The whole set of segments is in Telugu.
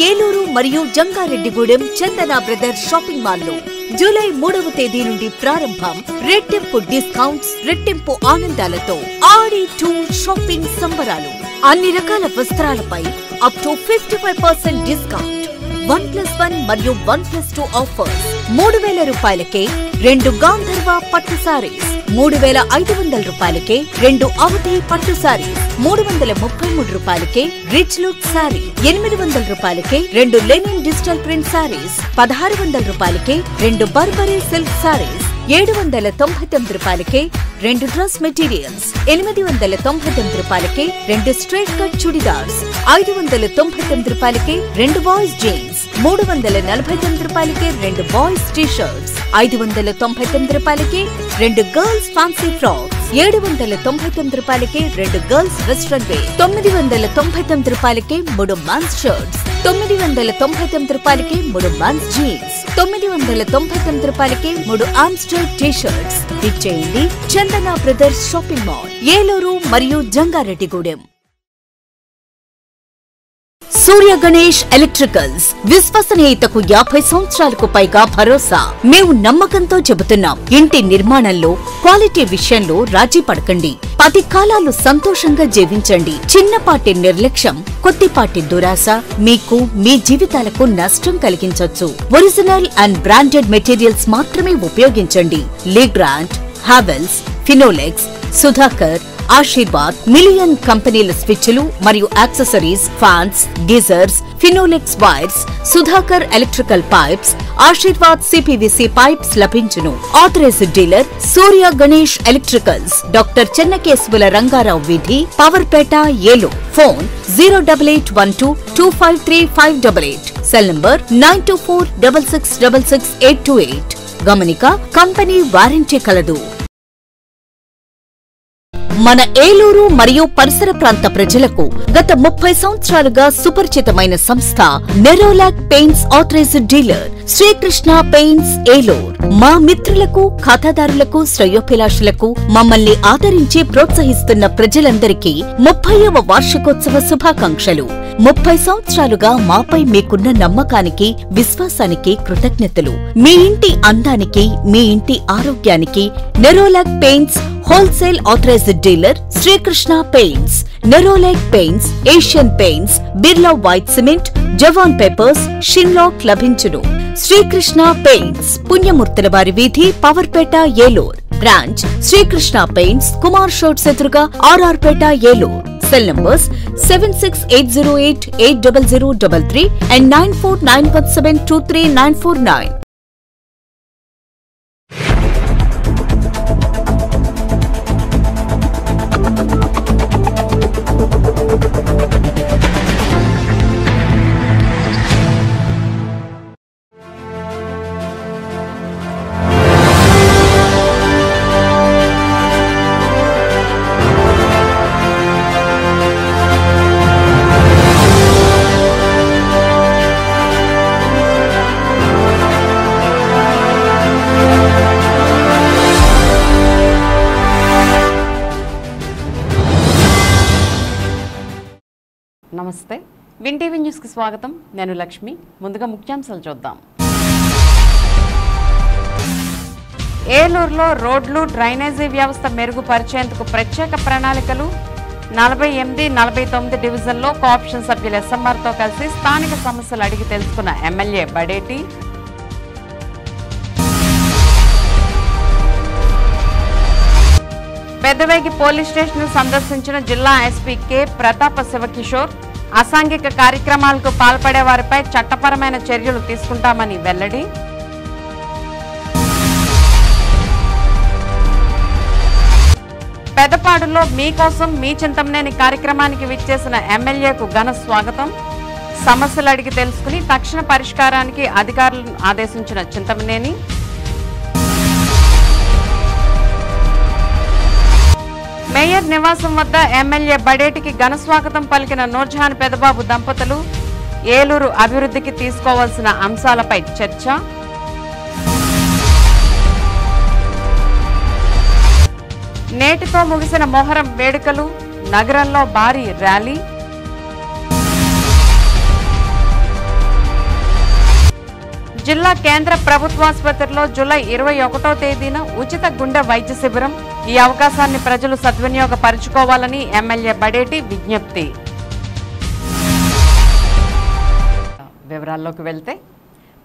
ఏలూరు మరియు జంగారెడ్డిగూడెం చందన బ్రదర్స్ షాపింగ్ మాల్లో జూలై 3వ తేదీ నుండి ప్రారంభం. రెట్టింపు డిస్కౌంట్స్, రెట్టింపు ఆనందాలతో ఆడి టూర్ షాపింగ్ సంబరాలు. అన్ని రకాల వస్త్రాలపై అప్ టు 55% డిస్కౌంట్. 1+1 మరియు 1+2 ఆఫర్స్. 3,000 రూపాయలకే 2 గాంధర్వ పట్టు సారీస్, 3,500 రూపాయలకే 2 అవధి పట్టు సారీస్, 333 రూపాయలకే రిచ్ లుక్ సారీ, 800 రూపాయలకే 2 లెనిన్ డిజిటల్ ప్రింట్ సారీస్, 1,600 రూపాయలకే 2 బర్బరీ సిల్క్ సారీస్, 799 రూపాయలకే 2 డ్రెస్ మెటీరియల్స్, 899 రూపాయలకే 2 స్ట్రైట్ కట్ చుడిదార్స్, 599 రూపాయలకే 2 బాయ్స్ జీన్స్, 349 రూపాయలకే 2 బాయ్స్ టీ షర్ట్స్, 599 రూపాయలకే 2 గర్ల్స్ ఫ్యాన్సీ ఫ్రాక్స్, 799 రూపాయలకే 2 గర్ల్స్ వెస్ట్రన్ వేర్, 999 రూపాయలకే 3 మెన్స్ షర్ట్స్, 999 రూపాయలకే 3 మెన్స్ జీన్స్, 999 రూపాయలకే 3 ఆమ్స్టర్ టీ షర్ట్స్. ఇచ్చేయండి చందన బ్రదర్స్ షాపింగ్ మాల్, ఏలూరు మరియు జంగారెడ్డిగూడెం. సూర్య గణేష్ ఎలక్ట్రికల్స్, విశ్వసనీయతకు 50 సంవత్సరాలకు పైగా భరోసా. మేము నమ్మకంతో చెబుతున్నాం, ఇంటి నిర్మాణంలో క్వాలిటీ విషయంలో రాజీ పడకండి. 10 కాలాలు సంతోషంగా జీవించండి. చిన్నపాటి నిర్లక్ష్యం, కొద్దిపాటి దురాశ మీకు మీ జీవితాలకు నష్టం కలిగించొచ్చు. ఒరిజినల్ అండ్ బ్రాండెడ్ మెటీరియల్స్ మాత్రమే ఉపయోగించండి. Legrand, Havells, Finolex, Sudhakar, Ashirvad, మిలియన్ కంపెనీల స్విచ్లు మరియు accessories, fans, geysers, Finolex wires, Sudhakar electrical pipes, Ashirvad CPVC pipes లభించును. Authorised dealer Surya Ganesh electricals, doctor Chennakesavula Rangarao వీధి, Powerpet, Eluru. Phone 08812253588. Cell number 9246666828. గమనిక, కంపెనీ వారంటీ కలదు. మన ఏలూరు మరియు పరిసర ప్రాంత ప్రజలకు గత 30 సంవత్సరాలుగా సుపరిచితమైన సంస్థ Nerolac paints authorised dealer Srikrishna paints Eluru. మా మిత్రులకు, ఖాతాదారులకు, శ్రేయోభిలాషులకు మమ్మల్ని ఆదరించి ప్రోత్సహిస్తున్న ప్రజలందరికీ 30వ వార్షికోత్సవ శుభాకాంక్షలు. 30 సంవత్సరాలుగా మాపై మీకున్న నమ్మకానికి, విశ్వాసానికి కృతజ్ఞతలు. మీ ఇంటి అందానికి, మీ ఇంటి ఆరోగ్యానికి Nerolac paints wholesale authorised dealer Srikrishna paints. Nerolac paints, Asian paints, Birla white cement, జవాన్ పేపర్స్, షిన్లాక్ లభించును. శ్రీకృష్ణ పెయింట్స్, పుణ్యమూర్తుల వారి వీధి, పవర్పేట, ఏలూరు. బ్రాంచ్ శ్రీకృష్ణ పెయింట్స్, కుమార్ షోట్స్ ఎదురుగా, R R Peta, Eluru. Cell numbers 7680880033 and 9491723949. నమస్తే, విన్ టీవీ న్యూస్ కి స్వాగతం. నేను లక్ష్మి. ముందుగా ముఖ్యాంశాలు చూద్దాం. ఏలూరులో రోడ్లు, డ్రైనేజీ వ్యవస్థ మెరుగుపరిచేందుకు ప్రత్యేక ప్రణాళికలు. 48, 49 డివిజన్లో కోఆప్షన్ సభ్యులు ఎస్ఎంఆర్తో కలిసి స్థానిక సమస్యలు అడిగి తెలుసుకున్న MLA Badeti. Peddavegi police station సందర్శించిన జిల్లా ఎస్పీ కె ప్రతాప శివకిషోర్. అసాంఘిక కార్యక్రమాలకు పాల్పడే వారిపై చట్టపరమైన చర్యలు తీసుకుంటామని వెల్లడి. పెదపాడులో మీకోసం మీ చింతమనేని కార్యక్రమానికి విచ్చేసిన ఎమ్మెల్యేకు ఘన స్వాగతం. సమస్యలు అడిగి తెలుసుకుని తక్షణ పరిష్కారానికి అధికారులను ఆదేశించిన చింతమనేని. మేయర్ నివాసం వద్ద ఎమ్మెల్యే బడేటికి ఘన స్వాగతం పలికిన నూర్జహాన్ పెదబాబు దంపతులు. ఏలూరు అభివృద్ధికి తీసుకోవాల్సిన అంశాలపై చర్చ. నేటితో ముగిసిన మొహరం వేడుకలు. నగరంలో భారీ ర్యాలీ. జిల్లా కేంద్ర ప్రభుత్వాసుపత్రిలో జూలై 21వ తేదీన ఉచిత గుండె వైద్య శిబిరం. ఈ అవకాశాన్ని ప్రజలు సద్వినియోగపరుచుకోవాలని ఎమ్మెల్యే బడేటి విజ్ఞప్తి. వివరాల్లోకి వెళ్తే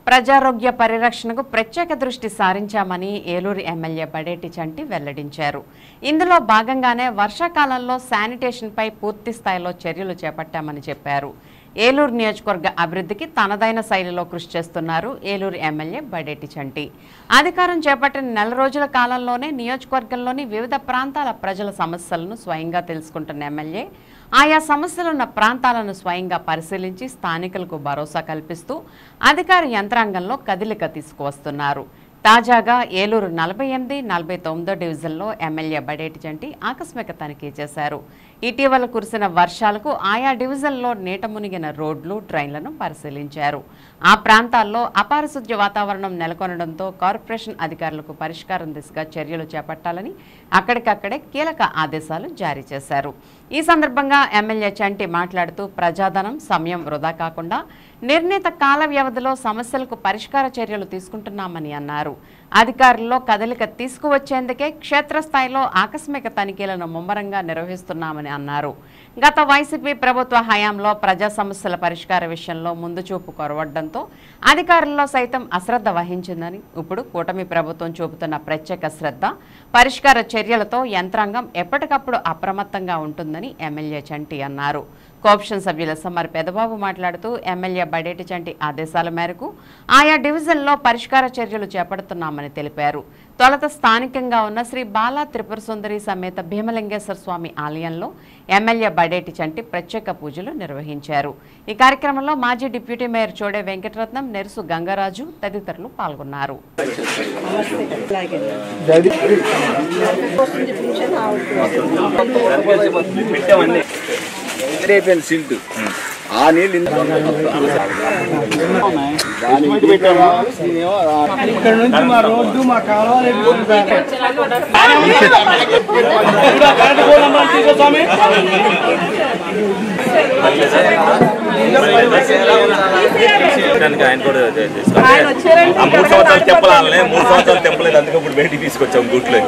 ప్రజారోగ్య పరిరక్షణకు ప్రత్యేక దృష్టి సారించామని ఏలూరు ఎమ్మెల్యే బడేటి చంటి వెల్లడించారు. ఇందులో భాగంగానే వర్షాకాలంలో శానిటేషన్పై పూర్తి స్థాయిలో చర్యలు చేపట్టామని చెప్పారు. ఏలూరు నియోజకవర్గ అభివృద్ధికి తనదైన శైలిలో కృషి చేస్తున్నారు ఏలూరు ఎమ్మెల్యే బడేటి చంటి. అధికారం చేపట్టిన నెల రోజుల కాలంలోనే నియోజకవర్గంలోని వివిధ ప్రాంతాల ప్రజల సమస్యలను స్వయంగా తెలుసుకుంటున్న ఎమ్మెల్యే ఆయా సమస్యలున్న ప్రాంతాలను స్వయంగా పరిశీలించి స్థానికులకు భరోసా కల్పిస్తూ అధికార యంత్రాంగంలో కదలిక తీసుకువస్తున్నారు. తాజాగా ఏలూరు 48, 49 డివిజన్లో ఎమ్మెల్యే బడేటి చంటి ఆకస్మిక తనిఖీ చేశారు. ఇటీవల కురిసిన వర్షాలకు ఆయా డివిజన్లో నీట మునిగిన రోడ్లు, డ్రైన్లను పరిశీలించారు. ఆ ప్రాంతాల్లో అపారిశుధ్య వాతావరణం నెలకొనడంతో కార్పొరేషన్ అధికారులకు పరిష్కారం దిశగా చర్యలు చేపట్టాలని అక్కడికక్కడే కీలక ఆదేశాలు జారీ చేశారు. ఈ సందర్భంగా ఎమ్మెల్యే చంటి మాట్లాడుతూ ప్రజాధనం, సమయం వృధా కాకుండా నిర్ణీత కాల వ్యవధిలో సమస్యలకు పరిష్కార చర్యలు తీసుకుంటున్నామని అన్నారు. అధికారుల్లో కదలిక తీసుకువచ్చేందుకే క్షేత్రస్థాయిలో ఆకస్మిక తనిఖీలను ముమ్మరంగా నిర్వహిస్తున్నామని అన్నారు. గత వైసీపీ ప్రభుత్వ హయాంలో ప్రజా సమస్యల పరిష్కార విషయంలో ముందు చూపు కొరవడంతో అధికారుల్లో సైతం అశ్రద్ధ వహించిందని, ఇప్పుడు కూటమి ప్రభుత్వం చూపుతున్న ప్రత్యేక శ్రద్ధ, పరిష్కార చర్యలతో యంత్రాంగం ఎప్పటికప్పుడు అప్రమత్తంగా ఉంటుందని ఎమ్మెల్యే చంటి అన్నారు. కోఆప్షన్ సభ్యుల ఎస్ఎంఆర్ పెదబాబు మాట్లాడుతూ ఎమ్మెల్యే బడేటి చంటి ఆదేశాల మేరకు ఆయా డివిజన్లో పరిష్కార చర్యలు చేపడుతున్నామని తెలిపారు. తొలుత స్థానికంగా ఉన్న శ్రీ బాలా త్రిపుర సుందరి సమేత భీమలింగేశ్వర స్వామి ఆలయంలో ఎమ్మెల్యే బడేటి చంటి ప్రత్యేక పూజలు నిర్వహించారు. ఈ కార్యక్రమంలో మాజీ డిప్యూటీ మేయర్ చోడే వెంకటరత్నం, నెరుసు గంగరాజు తదితరులు పాల్గొన్నారు. సిల్ట్ ఆ నీళ్ళు ఇక్కడ నుంచి మా రోడ్డు, మా కాలువలు ఆయన కూడా 3 సంవత్సరాలు చెప్పాలని 3 సంవత్సరాలు తెప్పలేదు, అందుకే ఇప్పుడు బయటికి తీసుకొచ్చాం గుట్లో.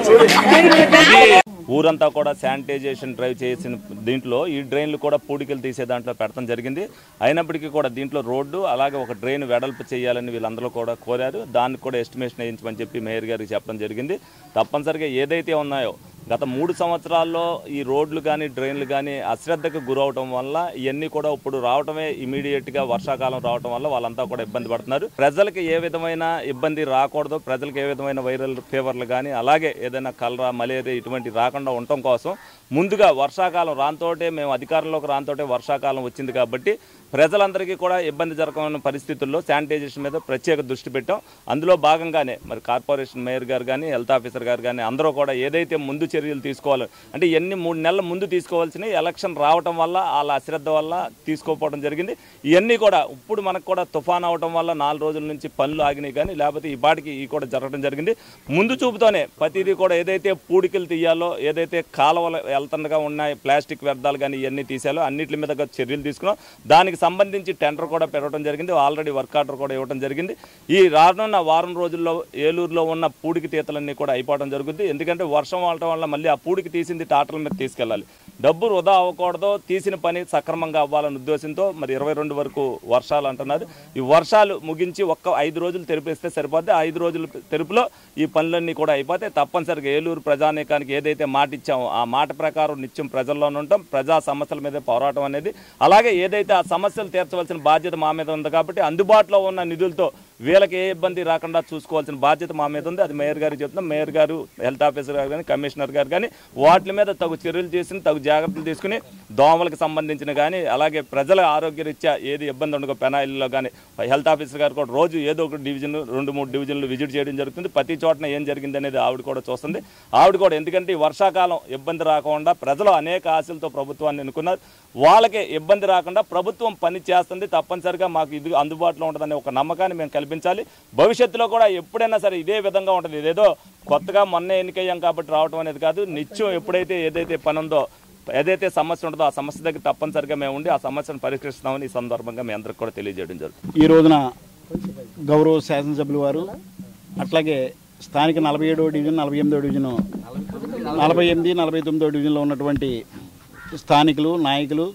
ఊరంతా కూడా శానిటైజేషన్ డ్రైవ్ చేసిన దీంట్లో ఈ డ్రైన్లు కూడా పూడికలు తీసే దాంట్లో పెడతాం జరిగింది. అయినప్పటికీ కూడా దీంట్లో రోడ్డు అలాగే ఒక డ్రైన్ వెడల్పు చేయాలని వీళ్ళందరూ కూడా కోరారు. దానికి కూడా ఎస్టిమేషన్ వేయించమని చెప్పి మేయర్ గారికి చెప్పడం జరిగింది. తప్పనిసరిగా ఏదైతే ఉన్నాయో గత 3 సంవత్సరాల్లో ఈ రోడ్లు కానీ డ్రైన్లు కానీ అశ్రద్ధకు గురవటం వల్ల ఇవన్నీ కూడా ఇప్పుడు రావటమే ఇమీడియట్గా వర్షాకాలం రావటం వల్ల వాళ్ళంతా కూడా ఇబ్బంది పడుతున్నారు. ప్రజలకు ఏ విధమైన ఇబ్బంది రాకూడదు, ప్రజలకు ఏ విధమైన వైరల్ ఫీవర్లు కానీ అలాగే ఏదైనా కలరా, మలేరియా ఇటువంటి రాకుండా ఉండటం కోసం ముందుగా వర్షాకాలం రాంతోటే మేము అధికారంలోకి రాంతోటే వర్షాకాలం వచ్చింది కాబట్టి ప్రజలందరికీ కూడా ఇబ్బంది జరగని పరిస్థితుల్లో శానిటైజేషన్ మీద ప్రత్యేక దృష్టి పెట్టాం. అందులో భాగంగానే మరి కార్పొరేషన్ మేయర్ గారు కానీ హెల్త్ ఆఫీసర్ గారు కానీ అందరూ కూడా ఏదైతే ముందు చర్యలు తీసుకోవాలి అంటే 3 నెలల ముందు తీసుకోవాల్సినవి ఎలక్షన్ రావటం వల్ల వాళ్ళ అశ్రద్ధ వల్ల తీసుకోకపోవడం జరిగింది. ఇవన్నీ కూడా ఇప్పుడు మనకు కూడా తుఫాన్ అవటం వల్ల 4 రోజుల నుంచి పనులు ఆగినాయి కానీ లేకపోతే ఈ పాటికి ఈ కూడా జరగడం జరిగింది. ముందు చూపుతోనే ప్రతిదీ కూడా ఏదైతే పూడికలు తీయాలో, ఏదైతే కాలువలు వెళ్తుండగా ఉన్నాయి ప్లాస్టిక్ వ్యర్థాలు కానీ ఇవన్నీ తీసేయాలో అన్నింటి మీద చర్యలు తీసుకున్నాం. దానికి సంబంధించి టెండర్ కూడా పెట్టడం జరిగింది, ఆల్రెడీ వర్క్ ఆర్డర్ కూడా ఇవ్వడం జరిగింది. ఈ రానున్న వారం రోజుల్లో ఏలూరులో ఉన్న పూడికి తీతలన్నీ కూడా అయిపోవడం జరుగుతుంది. ఎందుకంటే వర్షం వాడటం వల్ల మళ్ళీ ఆ పూడికి తీసింది టాటర్ల మీద తీసుకెళ్ళాలి, డబ్బు వృధా అవ్వకూడదు, తీసిన పని సక్రమంగా అవ్వాలనే ఉద్దేశంతో మరి 22 వరకు వర్షాలు అంటున్నారు. ఈ వర్షాలు ముగించి 5 రోజులు తెరిపిస్తే సరిపోద్ది. 5 రోజుల తెరుపులో ఈ పనులన్నీ కూడా అయిపోతే తప్పనిసరిగా ఏలూరు ప్రజానీకానికి ఏదైతే మాట ఇచ్చామో ఆ మాట ప్రకారం నిత్యం ప్రజల్లోనే ఉంటాం. ప్రజా సమస్యల మీద పోరాటం అనేది అలాగే ఏదైతే ఆ సమస్యలు తీర్చవలసిన బాధ్యత మా మీద ఉంది కాబట్టి అందుబాటులో ఉన్న నిధులతో వీళ్ళకి ఏ ఇబ్బంది రాకుండా చూసుకోవాల్సిన బాధ్యత మా మీద ఉంది. అది మేయర్ గారికి చెప్తున్నాం. మేయర్ గారు, హెల్త్ ఆఫీసర్ గారు కానీ, కమిషనర్ గారు కానీ వాటి మీద తగు చర్యలు చేసి తగు జాగ్రత్తలు తీసుకుని దోమలకు సంబంధించిన కానీ అలాగే ప్రజల ఆరోగ్యరీత్యా ఏది ఇబ్బంది ఉండకో పెనాయిల్లో కానీ హెల్త్ ఆఫీసర్ గారు కూడా రోజు ఏదో ఒక డివిజన్ 2-3 డివిజన్లు విజిట్ చేయడం జరుగుతుంది. ప్రతి చోటన ఏం జరిగింది అనేది ఆవిడ కూడా చూస్తుంది. ఆవిడ కూడా ఎందుకంటే ఈ వర్షాకాలం ఇబ్బంది రాకుండా ప్రజలు అనేక ఆశలతో ప్రభుత్వాన్ని ఎన్నుకున్నారు. వాళ్ళకి ఇబ్బంది రాకుండా ప్రభుత్వం పని చేస్తుంది. తప్పనిసరిగా మాకు ఇది అందుబాటులో ఉంటుందనే ఒక నమ్మకాన్ని మేము కల్పించాలి. భవిష్యత్తులో కూడా ఎప్పుడైనా సరే ఇదే విధంగా ఉంటుంది. ఇదేదో కొత్తగా మొన్న ఎన్నికయ్యాం కాబట్టి రావడం అనేది కాదు. నిత్యం ఎప్పుడైతే ఏదైతే పని ఉందో, ఏదైతే సమస్య ఉంటుందో ఆ సమస్య దగ్గర తప్పనిసరిగా మేము ఉండి ఆ సమస్యను పరిష్కరిస్తామని ఈ సందర్భంగా మీ అందరికి కూడా తెలియజేయడం జరుగుతుంది. ఈ రోజున గౌరవ శాసనసభ్యుల వారు అట్లాగే స్థానిక 47వ డివిజన్ 48వ డివిజను 48 49వ డివిజన్లో ఉన్నటువంటి స్థానికులు నాయకులు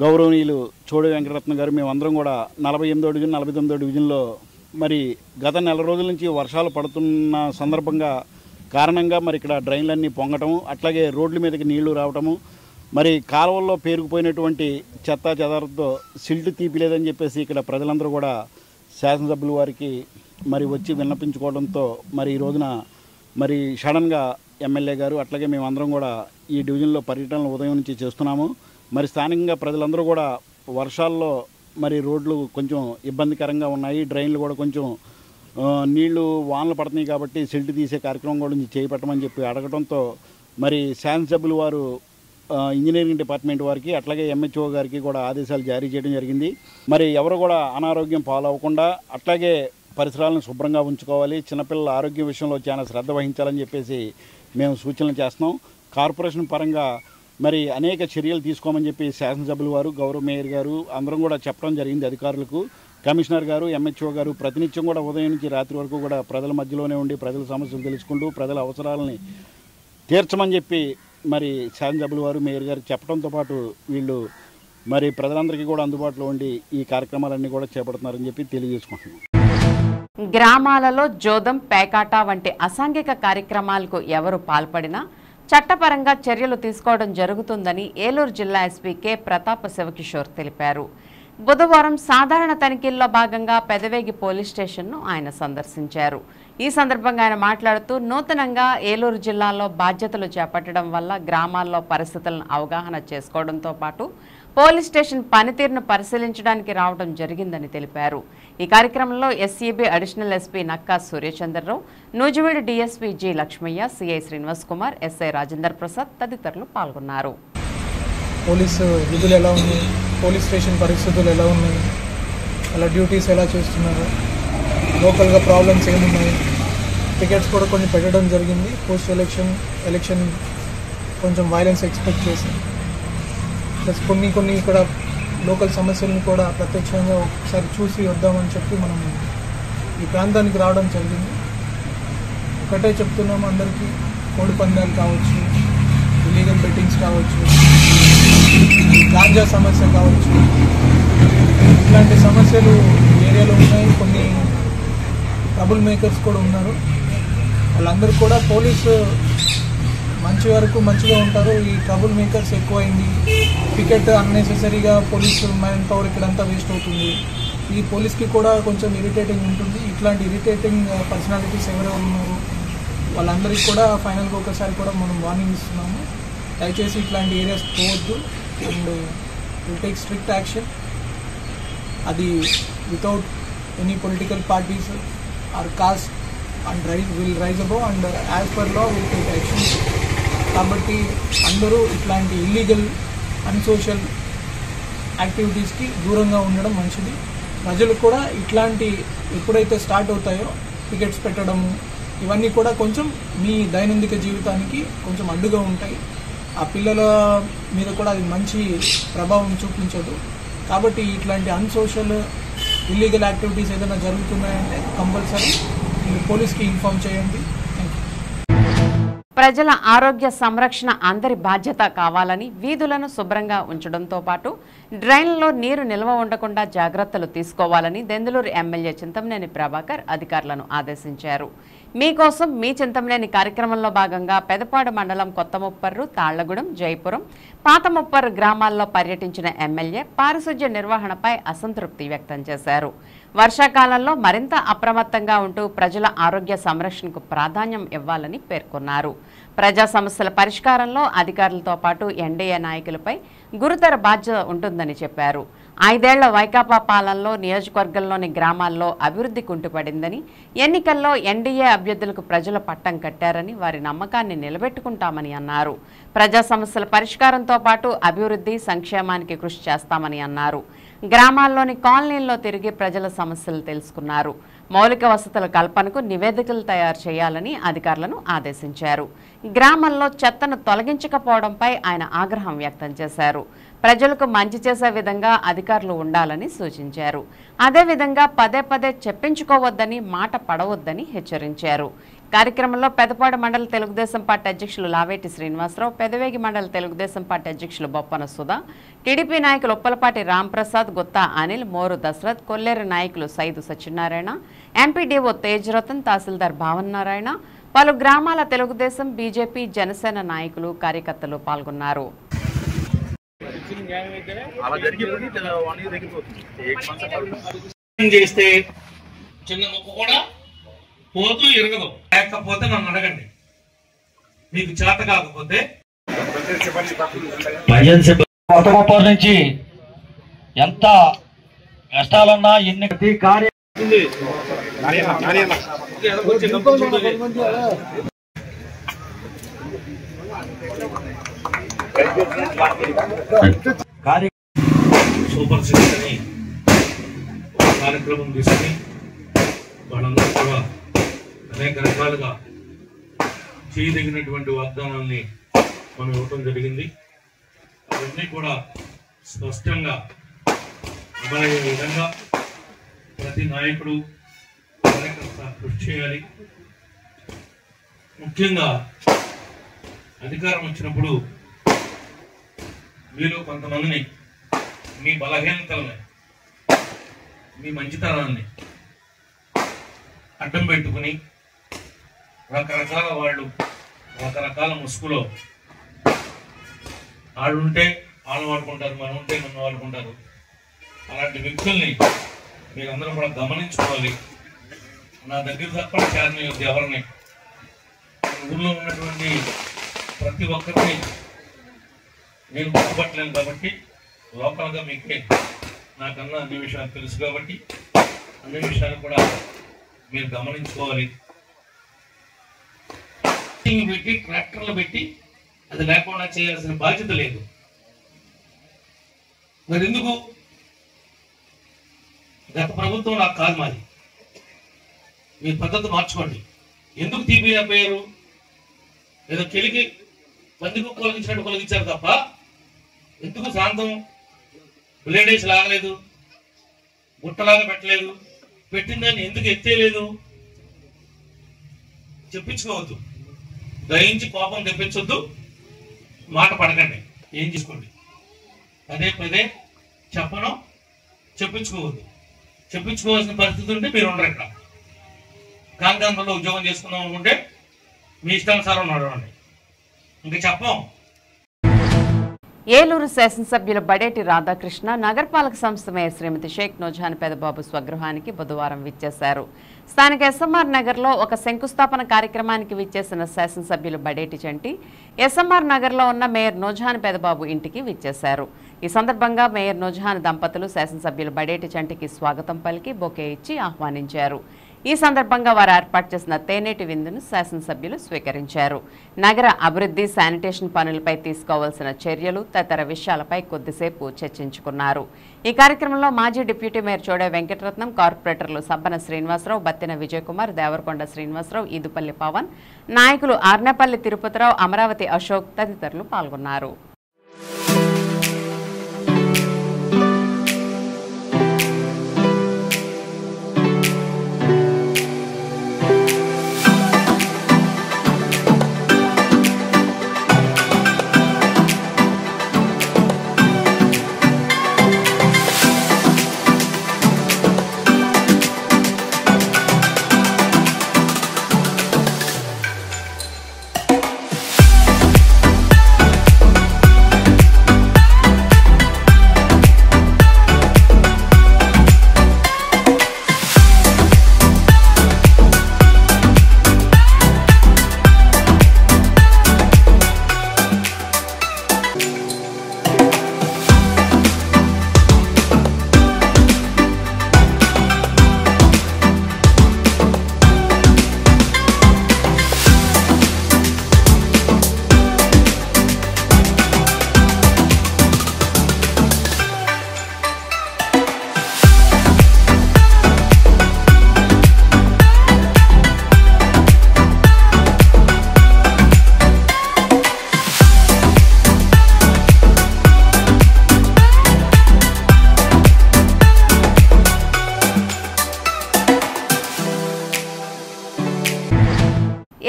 గౌరవనీయులు చోడు వెంకటరత్న గారు మేమందరం కూడా 48వ డివిజన్ 49వ డివిజన్లో మరి గత నెల రోజుల నుంచి వర్షాలు పడుతున్న సందర్భంగా కారణంగా మరి ఇక్కడ డ్రైన్లన్నీ పొంగటము అట్లాగే రోడ్ల మీదకి నీళ్లు రావటము మరి కాలువల్లో పేరుకుపోయినటువంటి చెత్త చెదారంతో సిల్ట్ తీపిలేదని చెప్పేసి ఇక్కడ ప్రజలందరూ కూడా శాసనసభ్యుల వారికి మరి వచ్చి విన్నపించుకోవడంతో మరి ఈ రోజున మరి సడన్గా ఎమ్మెల్యే గారు అట్లాగే మేమందరం కూడా ఈ డివిజన్లో పర్యటనలు ఉదయం నుంచి చేస్తున్నాము. మరి స్థానికంగా ప్రజలందరూ కూడా వర్షాల్లో మరి రోడ్లు కొంచెం ఇబ్బందికరంగా ఉన్నాయి, డ్రైన్లు కూడా కొంచెం నీళ్లు వానలు పడుతున్నాయి కాబట్టి సిల్ట్ తీసే కార్యక్రమం కూడా చేపట్టమని చెప్పి అడగడంతో మరి శాసనసభ్యులు వారు ఇంజనీరింగ్ డిపార్ట్మెంట్ వారికి అట్లాగే ఎంహెచ్ఓ గారికి కూడా ఆదేశాలు జారీ చేయడం జరిగింది. మరి ఎవరు కూడా అనారోగ్యం పాలవకుండా అట్లాగే పరిసరాలను శుభ్రంగా ఉంచుకోవాలి, చిన్నపిల్లల ఆరోగ్యం విషయంలో చాలా శ్రద్ధ వహించాలని చెప్పేసి మేము సూచనలు చేస్తున్నాం. కార్పొరేషన్ పరంగా మరి అనేక చర్యలు తీసుకోమని చెప్పి శాసనసభ్యుల వారు గౌరవ మేయర్ గారు అందరం కూడా చెప్పడం జరిగింది. అధికారులకు కమిషనర్ గారు ఎంహెచ్ఓ గారు ప్రతినిత్యం కూడా ఉదయం నుంచి రాత్రి వరకు కూడా ప్రజల మధ్యలోనే ఉండి ప్రజల సమస్యలు తెలుసుకుంటూ ప్రజల అవసరాలని తీర్చమని చెప్పి మరి శాసనసభ్యుల వారు మేయర్ గారు చెప్పడంతో పాటు వీళ్ళు మరి ప్రజలందరికీ కూడా అందుబాటులో ఉండి ఈ కార్యక్రమాలన్నీ కూడా చేపడుతున్నారని చెప్పి తెలియజేసుకుంటున్నాం. గ్రామాలలో జోదం పేకాట వంటి అసాంఘిక కార్యక్రమాలకు ఎవరు పాల్పడినా చట్టపరంగా చర్యలు తీసుకోవడం జరుగుతుందని ఏలూరు జిల్లా ఎస్పీ కె ప్రతాప్ శివకిషోర్ తెలిపారు. బుధవారం సాధారణ తనిఖీల్లో భాగంగా పెదవేగి పోలీస్ స్టేషన్ను ఆయన సందర్శించారు. ఈ సందర్భంగా ఆయన మాట్లాడుతూ నూతనంగా ఏలూరు జిల్లాలో బాధ్యతలు చేపట్టడం వల్ల గ్రామాల్లో పరిస్థితులను అవగాహన చేసుకోవడంతో పాటు పోలీస్ స్టేషన్ పనితీరును పరిశీలించడానికి రావడం జరిగిందని తెలిపారు. ఈ కార్యక్రమంలో SEB additional SP Nakka Suryachandrarao, Nuzvid DSP G Lakshmaiah, CI Srinivas Kumar, SI Rajender Prasad తదితరులు పాల్గొన్నారు. పోలీసు విధులు ఎలా ఉన్నాయి, పోలీస్ స్టేషన్ పరిస్థితులు ఎలా ఉన్నాయి, అలా డ్యూటీస్ ఎలా చేస్తున్నారు, లోకల్గా ప్రాబ్లమ్స్ ఏమున్నాయి, టికెట్స్ కూడా కొన్ని పెట్టడం జరిగింది. పోస్ట్ ఎలక్షన్ కొంచెం వైలెన్స్ ఎక్స్పెక్ట్ చేసి ప్లస్ కొన్ని ఇక్కడ లోకల్ సమస్యలను కూడా ప్రత్యక్షంగా ఒకసారి చూసి వద్దామని చెప్పి మనం ఈ ప్రాంతానికి రావడం జరిగింది. ఒకటే చెప్తున్నాము అందరికీ, కోడి పందాలు కావచ్చు, ఇల్లీగల్ బెట్టింగ్స్ కావచ్చు, గాంజా సమస్య కావచ్చు, ఇట్లాంటి సమస్యలు ఏరియాలో ఉన్నాయి. కొన్ని ట్రబుల్ మేకర్స్ కూడా ఉన్నారు. వాళ్ళందరూ కూడా పోలీసు మంచి వరకు మంచిగా ఉంటారు. ఈ ట్రబుల్ మేకర్స్ ఎక్కువైంది, టికెట్ అన్నెసెసరీగా పోలీసు మ్యాన్ పవర్ ఇక్కడంతా వేస్ట్ అవుతుంది. ఈ పోలీస్కి కూడా కొంచెం ఇరిటేటింగ్ ఉంటుంది. ఇట్లాంటి ఇరిటేటింగ్ పర్సనాలిటీస్ ఎవరెవరు ఉన్నారు వాళ్ళందరికీ కూడా ఫైనల్గా ఒకసారి కూడా మనం వార్నింగ్ ఇస్తున్నాము. దయచేసి ఇట్లాంటి ఏరియాస్ పోవద్దు and will take strict action. అది without any political parties or caste and will rise above and as per law will take action. కాబట్టి అందరూ ఇట్లాంటి ఇల్లీగల్ అన్సోషల్ యాక్టివిటీస్కి దూరంగా ఉండడం మంచిది. ప్రజలు కూడా ఇట్లాంటి ఎప్పుడైతే స్టార్ట్ అవుతాయో టికెట్స్ పెట్టడము ఇవన్నీ కూడా కొంచెం మీ దైనందిక జీవితానికి కొంచెం అడ్డుగా ఉంటాయి. ఆ పిల్లల మీద కూడా అది మంచి ప్రభావం చూపించదు. కాబట్టి ఇట్లాంటి అన్సోషల్ ఇల్లీగల్ యాక్టివిటీస్ ఏదైనా జరుగుతున్నాయంటే కంపల్సరీ మీరు పోలీస్కి ఇన్ఫార్మ్ చేయండి. ప్రజల ఆరోగ్య సంరక్షణ అందరి బాధ్యత కావాలని వీధులను శుభ్రంగా ఉంచడంతో పాటు డ్రైన్లలో నీరు నిల్వ ఉండకుండా జాగ్రత్తలు తీసుకోవాలని దెందులూరు ఎమ్మెల్యే చింతమనేని ప్రభాకర్ అధికారులను ఆదేశించారు. మీకోసం మీ చింతమనేని కార్యక్రమంలో భాగంగా పెదపాడు మండలం కొత్తముప్పర్రు, తాళ్లగూడెం, జయపురం, పాతముప్పర్రు గ్రామాల్లో పర్యటించిన ఎమ్మెల్యే పారిశుధ్య నిర్వహణపై అసంతృప్తి వ్యక్తం చేశారు. వర్షాకాలంలో మరింత అప్రమత్తంగా ఉంటూ ప్రజల ఆరోగ్య సంరక్షణకు ప్రాధాన్యం ఇవ్వాలని పేర్కొన్నారు. ప్రజా సమస్యల పరిష్కారంలో అధికారులతో పాటు ఎన్డీఏ నాయకులపై గురుతర బాధ్యత ఉంటుందని చెప్పారు. 5 ఏళ్ల వైకాపా పాలనలో నియోజకవర్గంలోని గ్రామాల్లో అభివృద్ధి కుంటుపడిందని, ఎన్నికల్లో ఎన్డీఏ అభ్యర్థులకు ప్రజల పట్టం కట్టారని, వారి నమ్మకాన్ని నిలబెట్టుకుంటామని అన్నారు. ప్రజా సమస్యల పరిష్కారంతో పాటు అభివృద్ధి సంక్షేమానికి కృషి చేస్తామని అన్నారు. గ్రామాల్లోని కాలనీల్లో తిరిగి ప్రజల సమస్యలు తెలుసుకున్నారు. మౌలిక వసతుల కల్పనకు నివేదికలు తయారు చేయాలని అధికారులను ఆదేశించారు. గ్రామంలో చెత్తను తొలగించకపోవడంపై ఆయన ఆగ్రహం వ్యక్తం చేశారు. ప్రజలకు మంచి చేసే విధంగా అధికారులు ఉండాలని సూచించారు. అదేవిధంగా పదే పదే చెప్పించుకోవద్దని, మాట పడవద్దని హెచ్చరించారు. కార్యక్రమంలో పెదపాడు మండల తెలుగుదేశం పార్టీ అధ్యక్షులు లావేటి శ్రీనివాసరావు, పెదవేగి మండల తెలుగుదేశం పార్టీ అధ్యక్షులు బొప్పన సుధా, టీడీపీ నాయకులు ఉప్పలపాటి రాంప్రసాద్, గుత్తా అనిల్, మోరు దశరథ్, కొల్లేరు నాయకులు సైదు సత్యనారాయణ, ఎంపీడీఓ తేజ్రతన్, తహసీల్దార్ భావన్ నారాయణ, పలు గ్రామాల తెలుగుదేశం, బీజేపీ, జనసేన నాయకులు, కార్యకర్తలు పాల్గొన్నారు. చేస్తే చిన్న మొక్క కూడా పోతూ ఎరగదు. లేకపోతే నన్ను అడగండి, మీకు చేత కాకపోతే కొత్త గొప్ప నుంచి ఎంత కష్టాలన్నా ఎన్ని కార్యం సూపర్ సిక్స్ అని కార్యక్రమం తీసుకుని వాళ్ళందరూ కూడా అనేక రకాలుగా చేయదగినటువంటి వాగ్దానాల్ని మనం ఇవ్వటం జరిగింది. అవన్నీ కూడా స్పష్టంగా అమలయ్యే విధంగా ప్రతి నాయకుడు కార్యకర్త కృషి చేయాలి. ముఖ్యంగా అధికారం వచ్చినప్పుడు మీరు కొంతమందిని మీ బలహీనతలని, మీ మంచితనాన్ని అడ్డం పెట్టుకుని రకరకాల వాళ్ళు రకరకాల ముసుగులో వాళ్ళు ఉంటే వాళ్ళు వాడుకుంటారు, మనం ఉంటే మనం వాడుకుంటారు. అలాంటి వ్యక్తుల్ని మీరందరూ కూడా గమనించుకోవాలి. నా దగ్గర తప్ప చేరని ఎవరిని, ఊళ్ళో ఉన్నటువంటి ప్రతి ఒక్కరిని నేను గుర్తుపట్టలేను కాబట్టి లోకల్గా మీకే నాకన్నా అన్ని విషయాలు తెలుసు కాబట్టి అన్ని విషయాలు కూడా మీరు గమనించుకోవాలి. పెట్టి ట్రాక్టర్లు పెట్టి అది లేకుండా చేయాల్సిన బాధ్యత లేదు. మరి ఎందుకు? గత ప్రభుత్వం నాకు కాదు మాది. మీ పద్ధతి మార్చుకోండి. ఎందుకు తీపిపోయారు? ఏదో కెలికి పందికు కొలగించినట్టు కొలగించారు తప్ప ఎందుకు శాంతం బ్లేడేసి లాగలేదు, గుట్టలాగా పెట్టలేదు, పెట్టిందాన్ని ఎందుకు ఎత్తేయలేదు? చెప్పించుకోవద్దు, దయించి కోపం తెప్పించొద్దు, మాట పడకండి, ఏం చేసుకోండి. పదే పదే చెప్పను, చెప్పించుకోవద్దు. చెప్పించుకోవాల్సిన పరిస్థితి ఉంటే మీరు ఉండరు. ఇక్కడ కాంతాంతంలో ఉద్యోగం చేసుకుందాం అనుకుంటే మీ ఇష్టానుసారం నడవండి, ఇంకా చెప్పం. ఏలూరు శాసనసభ్యులు బడేటి రాధాకృష్ణ నగరపాలక సంస్థ మేయర్ శ్రీమతి షేక్ నూజహాన్ పెదబాబు స్వగృహానికి బుధవారం విచ్చేశారు. స్థానిక ఎస్ఎంఆర్ నగర్లో ఒక శంకుస్థాపన కార్యక్రమానికి విచ్చేసిన శాసనసభ్యులు బడేటి చంటి ఎస్ఎంఆర్ నగర్లో ఉన్న మేయర్ నూజహాన్ పెదబాబు ఇంటికి విచ్చేశారు. ఈ సందర్భంగా మేయర్ నూజహాన్ దంపతులు శాసనసభ్యులు బడేటి చంటికి స్వాగతం పలికి బొకే ఇచ్చి ఆహ్వానించారు. ఈ సందర్భంగా వారు ఏర్పాటు చేసిన తేనేటి విందును శాసనసభ్యులు స్వీకరించారు. నగర అభివృద్ధి, శానిటేషన్ పనులపై తీసుకోవాల్సిన చర్యలు తదితర విషయాలపై కొద్దిసేపు చర్చించుకున్నారు. ఈ కార్యక్రమంలో మాజీ డిప్యూటీ మేయర్ చోడే వెంకటరత్నం, కార్పొరేటర్లు సబ్బన శ్రీనివాసరావు, బత్తిన విజయకుమార్, దేవరకొండ శ్రీనివాసరావు, ఈదుపల్లి పవన్, నాయకులు ఆర్నేపల్లి తిరుపతిరావు, అమరావతి అశోక్ తదితరులు పాల్గొన్నారు.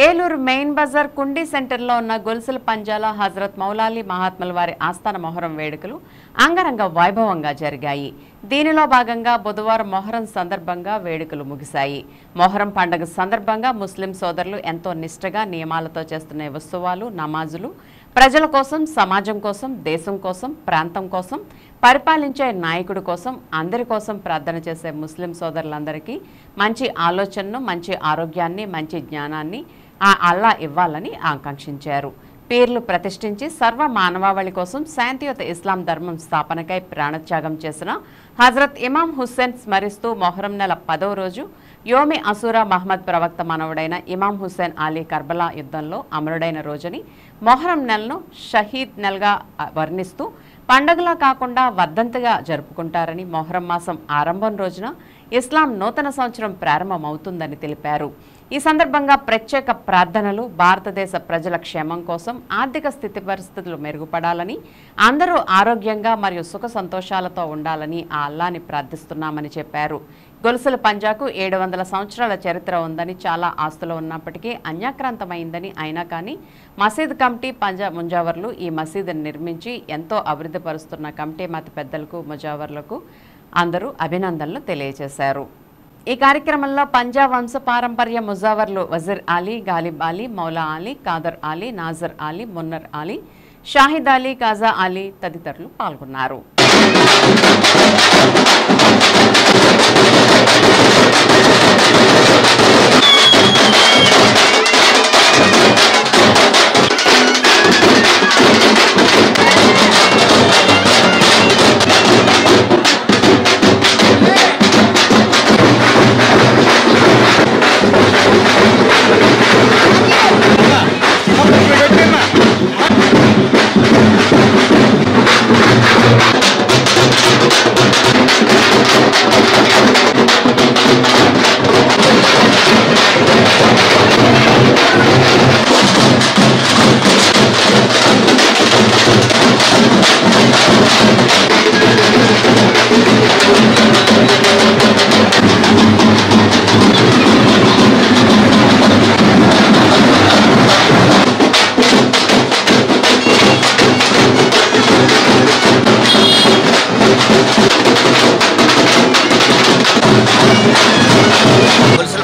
ఏలూరు మెయిన్ బజార్ కుండీ సెంటర్లో ఉన్న గొలుసుల పంజాల హజరత్ మౌలాలి మహాత్ముల వారి ఆస్థాన మొహరం వేడుకలు అంగరంగ వైభవంగా జరిగాయి. దీనిలో భాగంగా బుధవారం మొహరం సందర్భంగా వేడుకలు ముగిశాయి. మొహరం పండుగ సందర్భంగా ముస్లిం సోదరులు ఎంతో నిష్ఠగా నియమాలతో చేస్తున్న ఉత్సవాలు, నమాజులు ప్రజల కోసం, సమాజం కోసం, దేశం కోసం, ప్రాంతం కోసం, పరిపాలించే నాయకుడి కోసం, అందరి కోసం ప్రార్థన చేసే ముస్లిం సోదరులందరికీ మంచి ఆలోచనను, మంచి ఆరోగ్యాన్ని, మంచి జ్ఞానాన్ని ఆ అల్లా ఇవ్వాలని ఆకాంక్షించారు. పీర్లు ప్రతిష్ఠించి సర్వ మానవాళి కోసం శాంతియుత ఇస్లాం ధర్మం స్థాపనకై ప్రాణత్యాగం చేసిన హజరత్ ఇమాం హుస్సేన్ స్మరిస్తూ మొహరం నెల 10వ రోజు యోమి అసూరా మహమ్మద్ ప్రవక్త మనవడైన ఇమాం హుస్సేన్ అలీ కర్బలా యుద్ధంలో అమరుడైన రోజుని మొహరం నెలను షహీద్ నెలగా వర్ణిస్తూ పండుగలా కాకుండా వర్ధంతిగా జరుపుకుంటారని, మొహరం మాసం ఆరంభం రోజున ఇస్లాం నూతన సంవత్సరం ప్రారంభమవుతుందని తెలిపారు. ఈ సందర్భంగా ప్రత్యేక ప్రార్థనలు, భారతదేశ ప్రజల క్షేమం కోసం, ఆర్థిక స్థితి పరిస్థితులు మెరుగుపడాలని, అందరూ ఆరోగ్యంగా మరియు సుఖ సంతోషాలతో ఉండాలని ఆ అల్లాని ప్రార్థిస్తున్నామని చెప్పారు. గొలుసుల పంజాకు 700 సంవత్సరాల చరిత్ర ఉందని, చాలా ఆస్తులు ఉన్నప్పటికీ అన్యాక్రాంతమైందని, అయినా కానీ మసీద్ కమిటీ పంజా ముంజావర్లు ఈ మసీదును నిర్మించి ఎంతో అభివృద్ధి పరుస్తున్న కమిటీ మత పెద్దలకు, ముజావర్లకు అందరూ అభినందనలు తెలియజేశారు. ఈ కార్యక్రమంలో పంజాబ్ వంశ పారంపర్య ముజావర్లు వజీర్ అలీ, గాలిబ్ అలీ, మౌలా అలీ, కాదర్ అలీ, నాజర్ అలీ, మున్నర్ అలీ, షాహిద్ అలీ, కాజా అలీ తదితరులు పాల్గొన్నారు.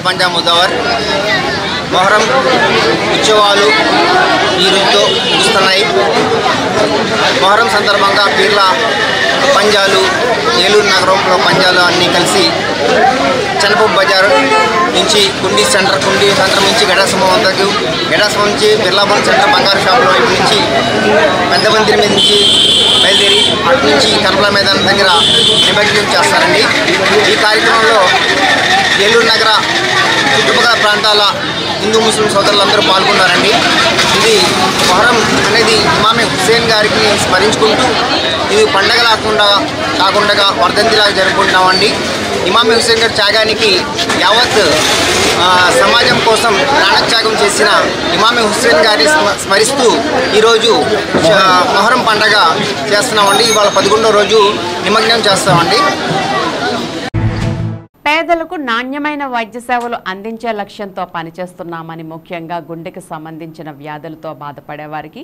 పంజాబ్ ముజావర్ మొహరం ఉత్సవాలు ఈ రోజుతో ముగుస్తున్నాయి. మొహరం సందర్భంగా పీర్ల పంజాలు, ఏలూరు నగరంలో పంజాలు అన్నీ కలిసి చనపూర్ బజార్ నుంచి కుండీ సెంటర్ నుంచి గడాసమం వద్దకు, గడాసమం నుంచి బిర్లాపురం సెంటర్ బంగారు షాపుల వైపు నుంచి పెద్ద మందిరి మీద నుంచి బయలుదేరి అటు నుంచి కర్బలా మైదానం దగ్గర నిమజ్జనం చేస్తారండి. ఈ కార్యక్రమంలో ఏలూరు నగర చుట్టుపక్కల ప్రాంతాల హిందూ ముస్లిం సోదరులందరూ పాల్గొన్నారండి. ఇది మొహరం అనేది ఇమామే హుస్సేన్ గారికి స్మరించుకుంటూ ఇది పండగ కాకుండా వర్ధంతిలాగా జరుపుకుంటున్నామండి. ఇమామే హుస్సేన్ గారి త్యాగానికి యావత్ సమాజం కోసం ప్రాణత్యాగం చేసిన ఇమామే హుస్సేన్ గారిని స్మరిస్తూ ఈరోజు మొహరం పండగ చేస్తున్నామండి. ఇవాళ 11వ రోజు నిమగ్నం చేస్తామండి. పేదలకు నాణ్యమైన వైద్య సేవలు అందించే లక్ష్యంతో పనిచేస్తున్నామని, ముఖ్యంగా గుండెకి సంబంధించిన వ్యాధులతో బాధపడే వారికి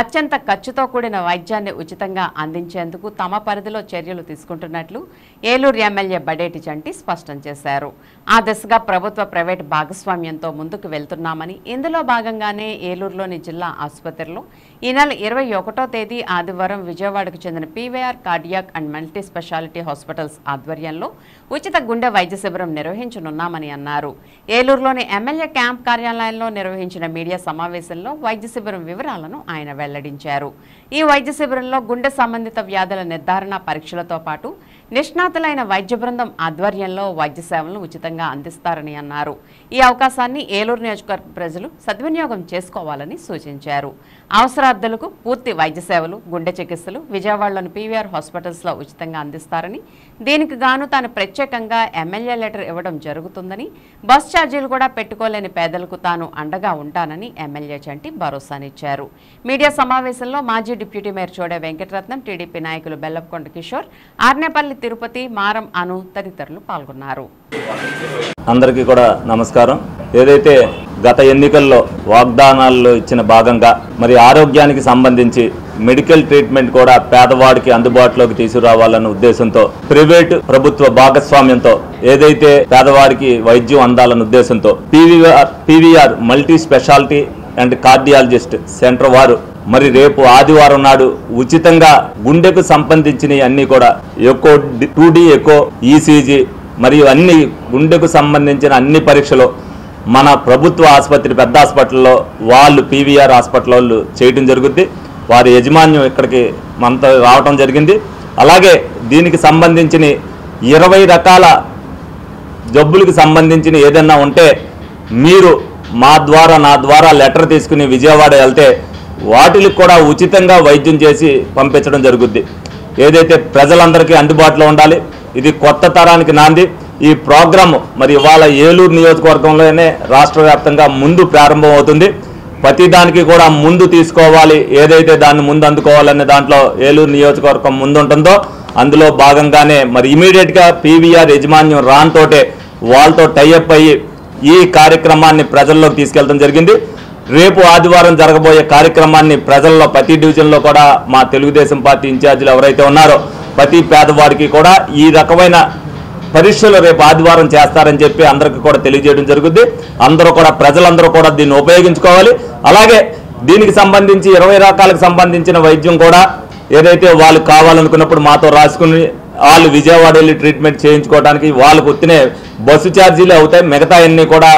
అత్యంత ఖర్చుతో కూడిన వైద్యాన్ని ఉచితంగా అందించేందుకు తమ పరిధిలో చర్యలు తీసుకుంటున్నట్లు ఏలూరు ఎమ్మెల్యే బడేటి చంటి స్పష్టం చేశారు. ఆ దిశగా ప్రభుత్వ ప్రైవేట్ భాగస్వామ్యంతో ముందుకు వెళ్తున్నామని, ఇందులో భాగంగానే ఏలూరులోని జిల్లా ఆసుపత్రిలో ఈ నెల 21వ తేదీ ఆదివారం విజయవాడకు చెందిన PVR cardiac and multi speciality hospitals ఆధ్వర్యంలో ఉచిత గుండె వైద్య శిబిరం నిర్వహించనున్నామని అన్నారు. ఏలూరులోని ఎమ్మెల్యే క్యాంప్ కార్యాలయంలో నిర్వహించిన మీడియా సమావేశంలో వైద్య శిబిరం వివరాలను ఆయన వెల్లడించారు. ఈ వైద్య శిబిరంలో గుండె సంబంధిత వ్యాధుల నిర్ధారణ పరీక్షలతో పాటు నిష్ణాతులైన వైద్య బృందం ఆధ్వర్యంలో వైద్య సేవలను ఉచితంగా అందిస్తారని అన్నారు. ఈ అవకాశాన్ని ఏలూరు నియోజకవర్గ ప్రజలు సద్వినియోగం చేసుకోవాలని సూచించారు. అవసరార్థులకు పూర్తి వైద్య సేవలు, గుండె చికిత్సలు విజయవాడలోని పీవీఆర్ హాస్పిటల్స్లో ఉచితంగా అందిస్తారని, దీనికి గాను తాను ప్రత్యేకంగా ఎమ్మెల్యే లెటర్ ఇవ్వడం జరుగుతుందని, బస్ ఛార్జీలు కూడా పెట్టుకోలేని పేదలకు తాను అండగా ఉంటానని ఎమ్మెల్యే చంటి భరోసానిచ్చారు. మీడియా సమావేశంలో మాజీ deputy mayor Chode Venkataratnam, TDP నాయకులు బెల్లపకొండ కిషోర్, ఆర్నేపల్లి తిరుపతి, మారం అను తదితరులు పాల్గొన్నారు. అందరికీ కూడా నమస్కారం. ఏదైతే గత ఎన్నికల్లో వాగ్దానాల్లో ఇచ్చిన భాగంగా మరి ఆరోగ్యానికి సంబంధించి మెడికల్ ట్రీట్మెంట్ కూడా పేదవాడికి అందుబాటులోకి తీసుకురావాలన్న ఉద్దేశంతో ప్రైవేటు ప్రభుత్వ భాగస్వామ్యంతో ఏదైతే పేదవాడికి వైద్యం అందాలన్న ఉద్దేశంతో PVR multi speciality and cardiologist centre వారు మరి రేపు ఆదివారం నాడు ఉచితంగా గుండెకు సంబంధించిన అన్ని కూడా ఎకో 2D ఎకో ఈసీజీ మరియు అన్ని గుండెకు సంబంధించిన అన్ని పరీక్షలు మన ప్రభుత్వ ఆసుపత్రి పెద్ద హాస్పిటల్లో వాళ్ళు పీవీఆర్ హాస్పిటల్ వాళ్ళు చేయడం జరుగుద్ది. వారి యజమాన్యం ఇక్కడికి మనతో రావడం జరిగింది. అలాగే దీనికి సంబంధించిన 20 రకాల జబ్బులకు సంబంధించిన ఏదైనా ఉంటే మీరు మా ద్వారా నా ద్వారా లెటర్ తీసుకుని విజయవాడ వెళ్తే వాటికి కూడా ఉచితంగా వైద్యం చేసి పంపించడం జరుగుద్ది. ఏదైతే ప్రజలందరికీ అందుబాటులో ఉండాలి. ఇది కొత్త తరానికి నాంది. ఈ ప్రోగ్రామ్ మరి ఇవాళ ఏలూరు నియోజకవర్గంలోనే రాష్ట్ర వ్యాప్తంగా ముందు ప్రారంభం అవుతుంది. ప్రతి దానికి కూడా ముందు తీసుకోవాలి, ఏదైతే దాన్ని ముందు అందుకోవాలనే దాంట్లో ఏలూరు నియోజకవర్గం ముందు ఉంటుందో అందులో భాగంగానే మరి ఇమీడియట్గా పీవీఆర్ యజమాన్యం రాన్తోటే వాళ్ళతో టైఅప్ అయ్యి ఈ కార్యక్రమాన్ని ప్రజల్లోకి తీసుకెళ్లడం జరిగింది. రేపు ఆదివారం జరగబోయే కార్యక్రమాన్ని ప్రజల్లో ప్రతి డివిజన్లో కూడా మా తెలుగుదేశం పార్టీ ఇన్ఛార్జీలు ఎవరైతే ఉన్నారో ప్రతి పేదవాడికి కూడా ఈ రకమైన పరీక్షలు రేపు ఆదివారం చేస్తారని చెప్పి అందరికీ కూడా తెలియజేయడం జరుగుద్ది. అందరూ కూడా ప్రజలందరూ కూడా దీన్ని ఉపయోగించుకోవాలి. అలాగే దీనికి సంబంధించి 20 రకాలకు సంబంధించిన వైద్యం కూడా ఏదైతే వాళ్ళు కావాలనుకున్నప్పుడు మాతో రాసుకుని వాళ్ళు విజయవాడ వెళ్ళి ట్రీట్మెంట్ చేయించుకోవడానికి వాళ్ళకు వచ్చినే బస్సు ఛార్జీలు అవుతాయి. మిగతా అన్ని కూడా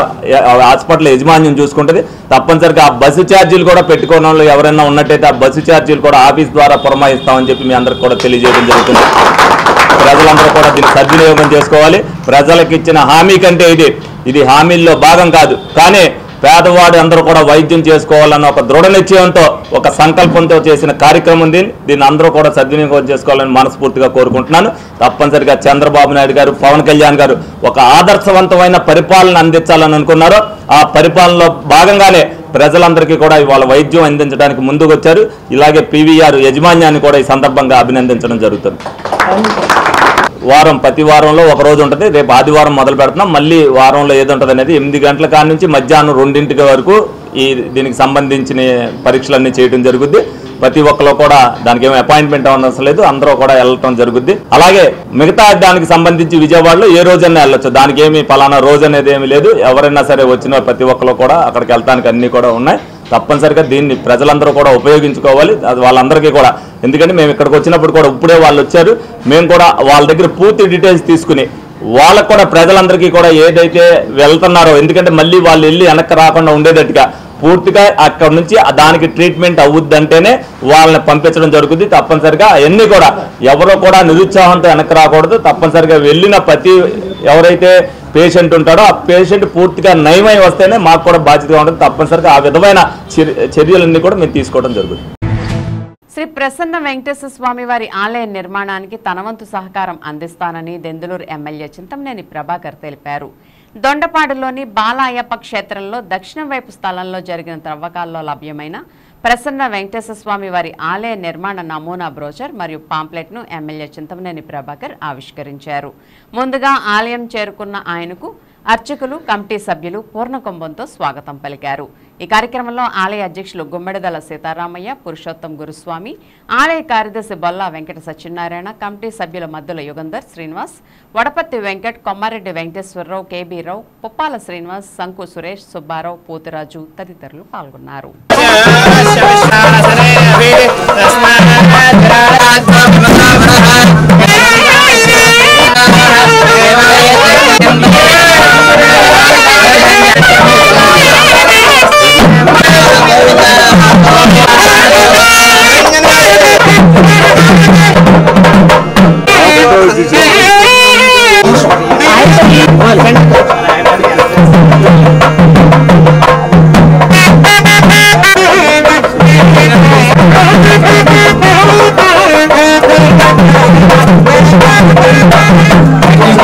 హాస్పిటల్ యజమాన్యం చూసుకుంటుంది. తప్పనిసరిగా ఆ బస్సు ఛార్జీలు కూడా పెట్టుకోవడం వాళ్ళు ఎవరైనా ఉన్నట్టయితే ఆ బస్సు ఛార్జీలు కూడా ఆఫీస్ ద్వారా పురమాయిస్తామని చెప్పి మీ అందరికి కూడా తెలియజేయడం జరుగుతుంది. ప్రజలందరూ కూడా దీన్ని సద్వినియోగం చేసుకోవాలి. ప్రజలకు ఇచ్చిన హామీ కంటే ఇది హామీల్లో భాగం కాదు, కానీ పేదవాడు అందరూ కూడా వైద్యం చేసుకోవాలన్న ఒక దృఢ నిశ్చయంతో ఒక సంకల్పంతో చేసిన కార్యక్రమం దీన్ని అందరూ కూడా సద్వినియోగం చేసుకోవాలని మనస్ఫూర్తిగా కోరుకుంటున్నాను. తప్పనిసరిగా చంద్రబాబు నాయుడు గారు, పవన్ కళ్యాణ్ గారు ఒక ఆదర్శవంతమైన పరిపాలన అందించాలని అనుకున్నారు. ఆ పరిపాలనలో భాగంగానే ప్రజలందరికీ కూడా ఇవాళ వైద్యం అందించడానికి ముందుకు వచ్చారు. ఇలాగే పీవీఆర్ యజమాన్యాన్ని కూడా ఈ సందర్భంగా అభినందించడం జరుగుతుంది. ప్రతి వారంలో ఒక రోజు ఉంటుంది. రేపు ఆదివారం మొదలు పెడుతున్నాం. మళ్ళీ వారంలో ఏది ఉంటుంది అనేది 8 గంటల కాడి నుంచి మధ్యాహ్నం 2 వరకు దీనికి సంబంధించిన పరీక్షలన్నీ చేయడం జరుగుద్ది. ప్రతి ఒక్కరు కూడా దానికి ఏమో అపాయింట్మెంట్ అవసరం లేదు, అందరూ కూడా వెళ్ళటం జరుగుద్ది. అలాగే మిగతా దానికి సంబంధించి విజయవాడలో ఏ రోజైనా వెళ్ళొచ్చు, దానికి ఏమి పలానా రోజు అనేది ఏమీ లేదు. ఎవరైనా సరే వచ్చిన ప్రతి ఒక్కరు కూడా అక్కడికి వెళ్ళడానికి అన్నీ కూడా ఉన్నాయి. తప్పనిసరిగా దీన్ని ప్రజలందరూ కూడా ఉపయోగించుకోవాలి. అది వాళ్ళందరికీ కూడా, ఎందుకంటే మేము ఇక్కడికి వచ్చినప్పుడు కూడా ఇప్పుడే వాళ్ళు వచ్చారు, మేము కూడా వాళ్ళ దగ్గర పూర్తి డీటెయిల్స్ తీసుకుని వాళ్ళకు కూడా ప్రజలందరికీ కూడా ఏదైతే వెళ్తున్నారో, ఎందుకంటే మళ్ళీ వాళ్ళు వెళ్ళి వెనక్కి రాకుండా ఉండేటట్టుగా పూర్తిగా అక్కడ నుంచి దానికి ట్రీట్మెంట్ అవుద్దంటేనే వాళ్ళని పంపించడం జరుగుతుంది. తప్పనిసరిగా అవన్నీ కూడా ఎవరో కూడా నిరుత్సాహంతో వెనక్కి రాకూడదు. తప్పనిసరిగా వెళ్ళిన ప్రతి ఎవరైతే పేషెంట్ ఉంటాడో ఆ పేషెంట్ పూర్తిగా నయమై వస్తేనే మాకు కూడా బాధ్యతగా ఉంటుంది. తప్పనిసరిగా ఆ విధమైన చర్యలన్నీ కూడా మేము తీసుకోవడం జరుగుతుంది. శ్రీ ప్రసన్న వెంకటేశ్వర స్వామి వారి ఆలయ నిర్మాణానికి తన వంతు సహకారం అందిస్తానని దెందులూరు ఎమ్మెల్యే చింతమనేని ప్రభాకర్ తెలిపారు. దొండపాడులోని బాలాయప్ప క్షేత్రంలో దక్షిణం వైపు స్థలంలో జరిగిన త్రవ్వకాల్లో లభ్యమైన ప్రసన్న వెంకటేశ్వర స్వామి వారి ఆలయ నిర్మాణ నమూనా బ్రోచర్ మరియు పాంప్లెట్ను ఎమ్మెల్యే చింతమనేని ప్రభాకర్ ఆవిష్కరించారు. ముందుగా ఆలయం చేరుకున్న ఆయనకు అర్చకులు, కమిటీ సభ్యులు పూర్ణకుంభంతో స్వాగతం పలికారు. ఈ కార్యక్రమంలో ఆలయ అధ్యక్షులు గుమ్మెడదల సీతారామయ్య, పురుషోత్తం గురుస్వామి, ఆలయ కార్యదర్శి బొల్లా వెంకట సత్యనారాయణ, కమిటీ సభ్యుల మద్దుల యుగంధర్ శ్రీనివాస్, వడపత్తి వెంకట్, కొమ్మారెడ్డి వెంకటేశ్వరరావు, కేబీ రావు, పుప్పాల శ్రీనివాస్, సంకు సురేష్, సుబ్బారావు, పోతురాజు తదితరులు పాల్గొన్నారు.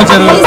Gracias.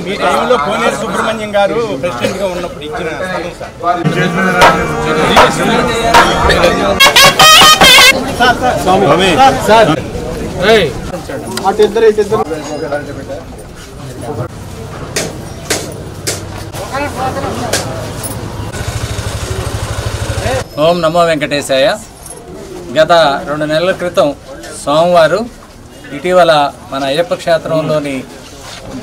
మీ టైంలో కోనేరు సుబ్రహ్మణ్యం గారు ప్రెసిడెంట్ గా ఉన్నప్పుడు ఇచ్చిన ఓం నమో వెంకటేశాయ. గత 2 నెలల క్రితం సోమవారు ఇటీవల మన అయ్యప్ప క్షేత్రంలోని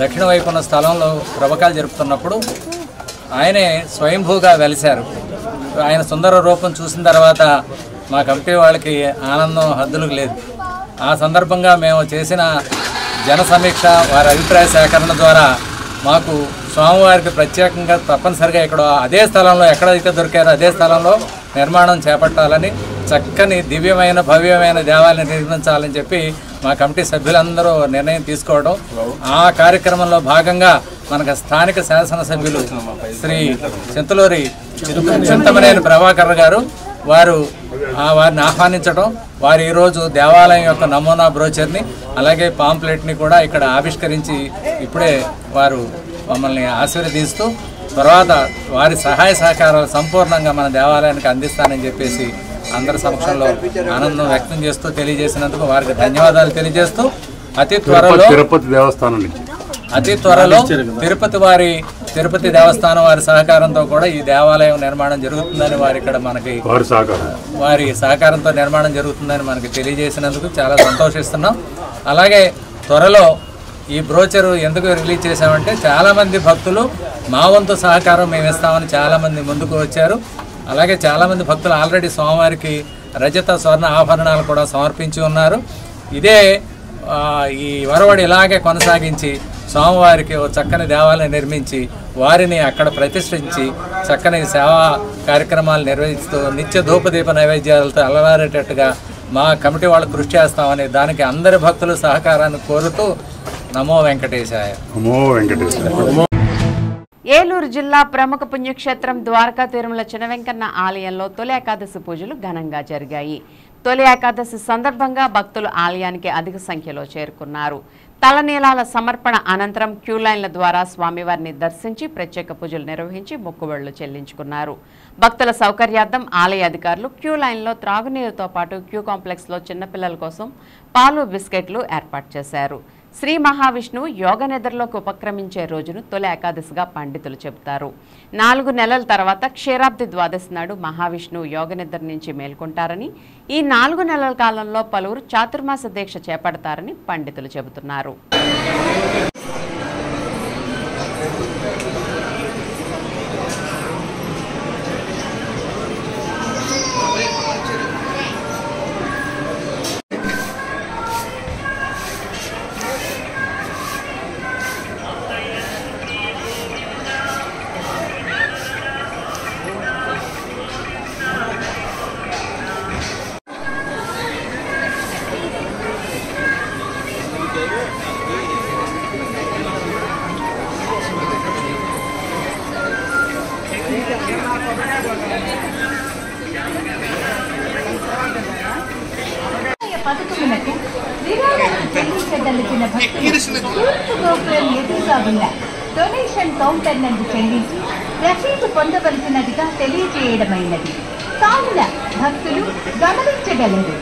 దక్షిణ వైపు ఉన్న స్థలంలో ప్రవకాలు జరుపుతున్నప్పుడు ఆయనే స్వయంభూగా వెలిశారు. ఆయన సుందర రూపం చూసిన తర్వాత మా కమిటీ వాళ్ళకి ఆనందం హద్దులకు లేదు. ఆ సందర్భంగా మేము చేసిన జన సమీక్ష, వారి అభిప్రాయ సేకరణ ద్వారా మాకు స్వామివారికి ప్రత్యేకంగా తప్పనిసరిగా ఇక్కడ అదే స్థలంలో ఎక్కడైతే దొరికారో అదే స్థలంలో నిర్మాణం చేపట్టాలని, చక్కని దివ్యమైన భవ్యమైన దేవాలయం నిర్మించాలని చెప్పి మా కమిటీ సభ్యులందరూ నిర్ణయం తీసుకోవడం. ఆ కార్యక్రమంలో భాగంగా మనకు స్థానిక శాసనసభ్యులు శ్రీ చింతలూరి చింతమనేని ప్రభాకర్ గారు వారిని ఆహ్వానించడం, వారు ఈరోజు దేవాలయం యొక్క నమూనా బ్రోచర్ని అలాగే పాంప్లెట్ని కూడా ఇక్కడ ఆవిష్కరించి ఇప్పుడే వారు మమ్మల్ని ఆశీర్వదిస్తూ తర్వాత వారి సహాయ సహకారాలు సంపూర్ణంగా మన దేవాలయానికి అందిస్తానని చెప్పేసి అందరి సమక్షంలో ఆనందం వ్యక్తం చేస్తూ తెలియజేసినందుకు వారికి ధన్యవాదాలు తెలియజేస్తూ అతి త్వరలో తిరుపతి దేవస్థానం వారి సహకారంతో కూడా ఈ దేవాలయం నిర్మాణం జరుగుతుందని వారి సహకారంతో నిర్మాణం జరుగుతుందని మనకి తెలియజేసినందుకు చాలా సంతోషిస్తున్నాం. అలాగే త్వరలో ఈ బ్రోచరు ఎందుకు రిలీజ్ చేశామంటే చాలామంది భక్తులు మా వంతు సహకారం మేము ఇస్తామని చాలామంది ముందుకు వచ్చారు. అలాగే చాలామంది భక్తులు ఆల్రెడీ స్వామివారికి రజత స్వర్ణ ఆభరణాలు కూడా సమర్పించి ఉన్నారు. ఈ వరవడి ఇలాగే కొనసాగించి స్వామివారికి ఓ చక్కని దేవాలయం నిర్మించి వారిని అక్కడ ప్రతిష్ఠించి చక్కని సేవా కార్యక్రమాలు నిర్వహిస్తూ నిత్య ధూపదీప నైవేద్యాలతో అలవారేటట్టుగా మా కమిటీ వాళ్ళు కృషి చేస్తామని దానికి అందరి భక్తులు సహకారాన్ని కోరుతూ నమో వెంకటేశాయ. ఏలూరు జిల్లా ప్రముఖ పుణ్యక్షేత్రం ద్వారకా తిరుమల చినవెంకన్న ఆలయంలో తొలి ఏకాదశి పూజలు ఘనంగా జరిగాయి. తొలి ఏకాదశి సందర్భంగా భక్తులు ఆలయానికి అధిక సంఖ్యలో చేరుకున్నారు. తలనీలాల సమర్పణ అనంతరం క్యూలైన్ల ద్వారా స్వామివారిని దర్శించి ప్రత్యేక పూజలు నిర్వహించి మొక్కుబడులు చెల్లించుకున్నారు. భక్తుల సౌకర్యార్థం ఆలయ అధికారులు క్యూలైన్లో త్రాగునీరుతో పాటు క్యూ కాంప్లెక్స్లో చిన్నపిల్లల కోసం పాలు, బిస్కెట్లు ఏర్పాటు చేశారు. శ్రీ మహావిష్ణువు యోగ నిద్రలోకి ఉపక్రమించే రోజును తొలి ఏకాదశిగా పండితులు చెబుతారు. 4 నెలల తర్వాత క్షీరాబ్ది ద్వాదశి నాడు మహావిష్ణువు యోగ నిద్ర నుంచి మేల్కొంటారని, ఈ 4 నెలల కాలంలో పలువురు చాతుర్మాస దీక్ష చేపడతారని పండితులు చెబుతున్నారు. పథకములకు విరాళాలు చెల్లించదలిచిన భక్తులు తూర్పు గోపురం ఎదురుగా ఉన్న డొనేషన్ కౌంటర్ నందు చెల్లించి రసీదు పొందవలసినదిగా తెలియజేయడమైనది. కావున భక్తులు గమనించగలరు.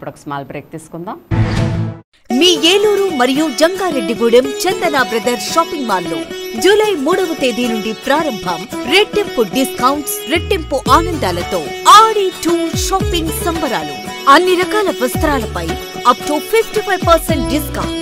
ఇప్పుడు ఒక స్మాల్ బ్రేక్ తీసుకుందాం. మీ ఏలూరు మరియు జంగారెడ్డిగూడెం చందన బ్రదర్స్ షాపింగ్ మాల్లో జూలై 3వ తేదీ నుండి ప్రారంభం. రెట్టింపు డిస్కౌంట్స్, రెట్టింపు ఆనందాలతో ఆడి టూర్ షాపింగ్ సంబరాలు. అన్ని రకాల వస్త్రాలపై అప్ టు 55% డిస్కౌంట్.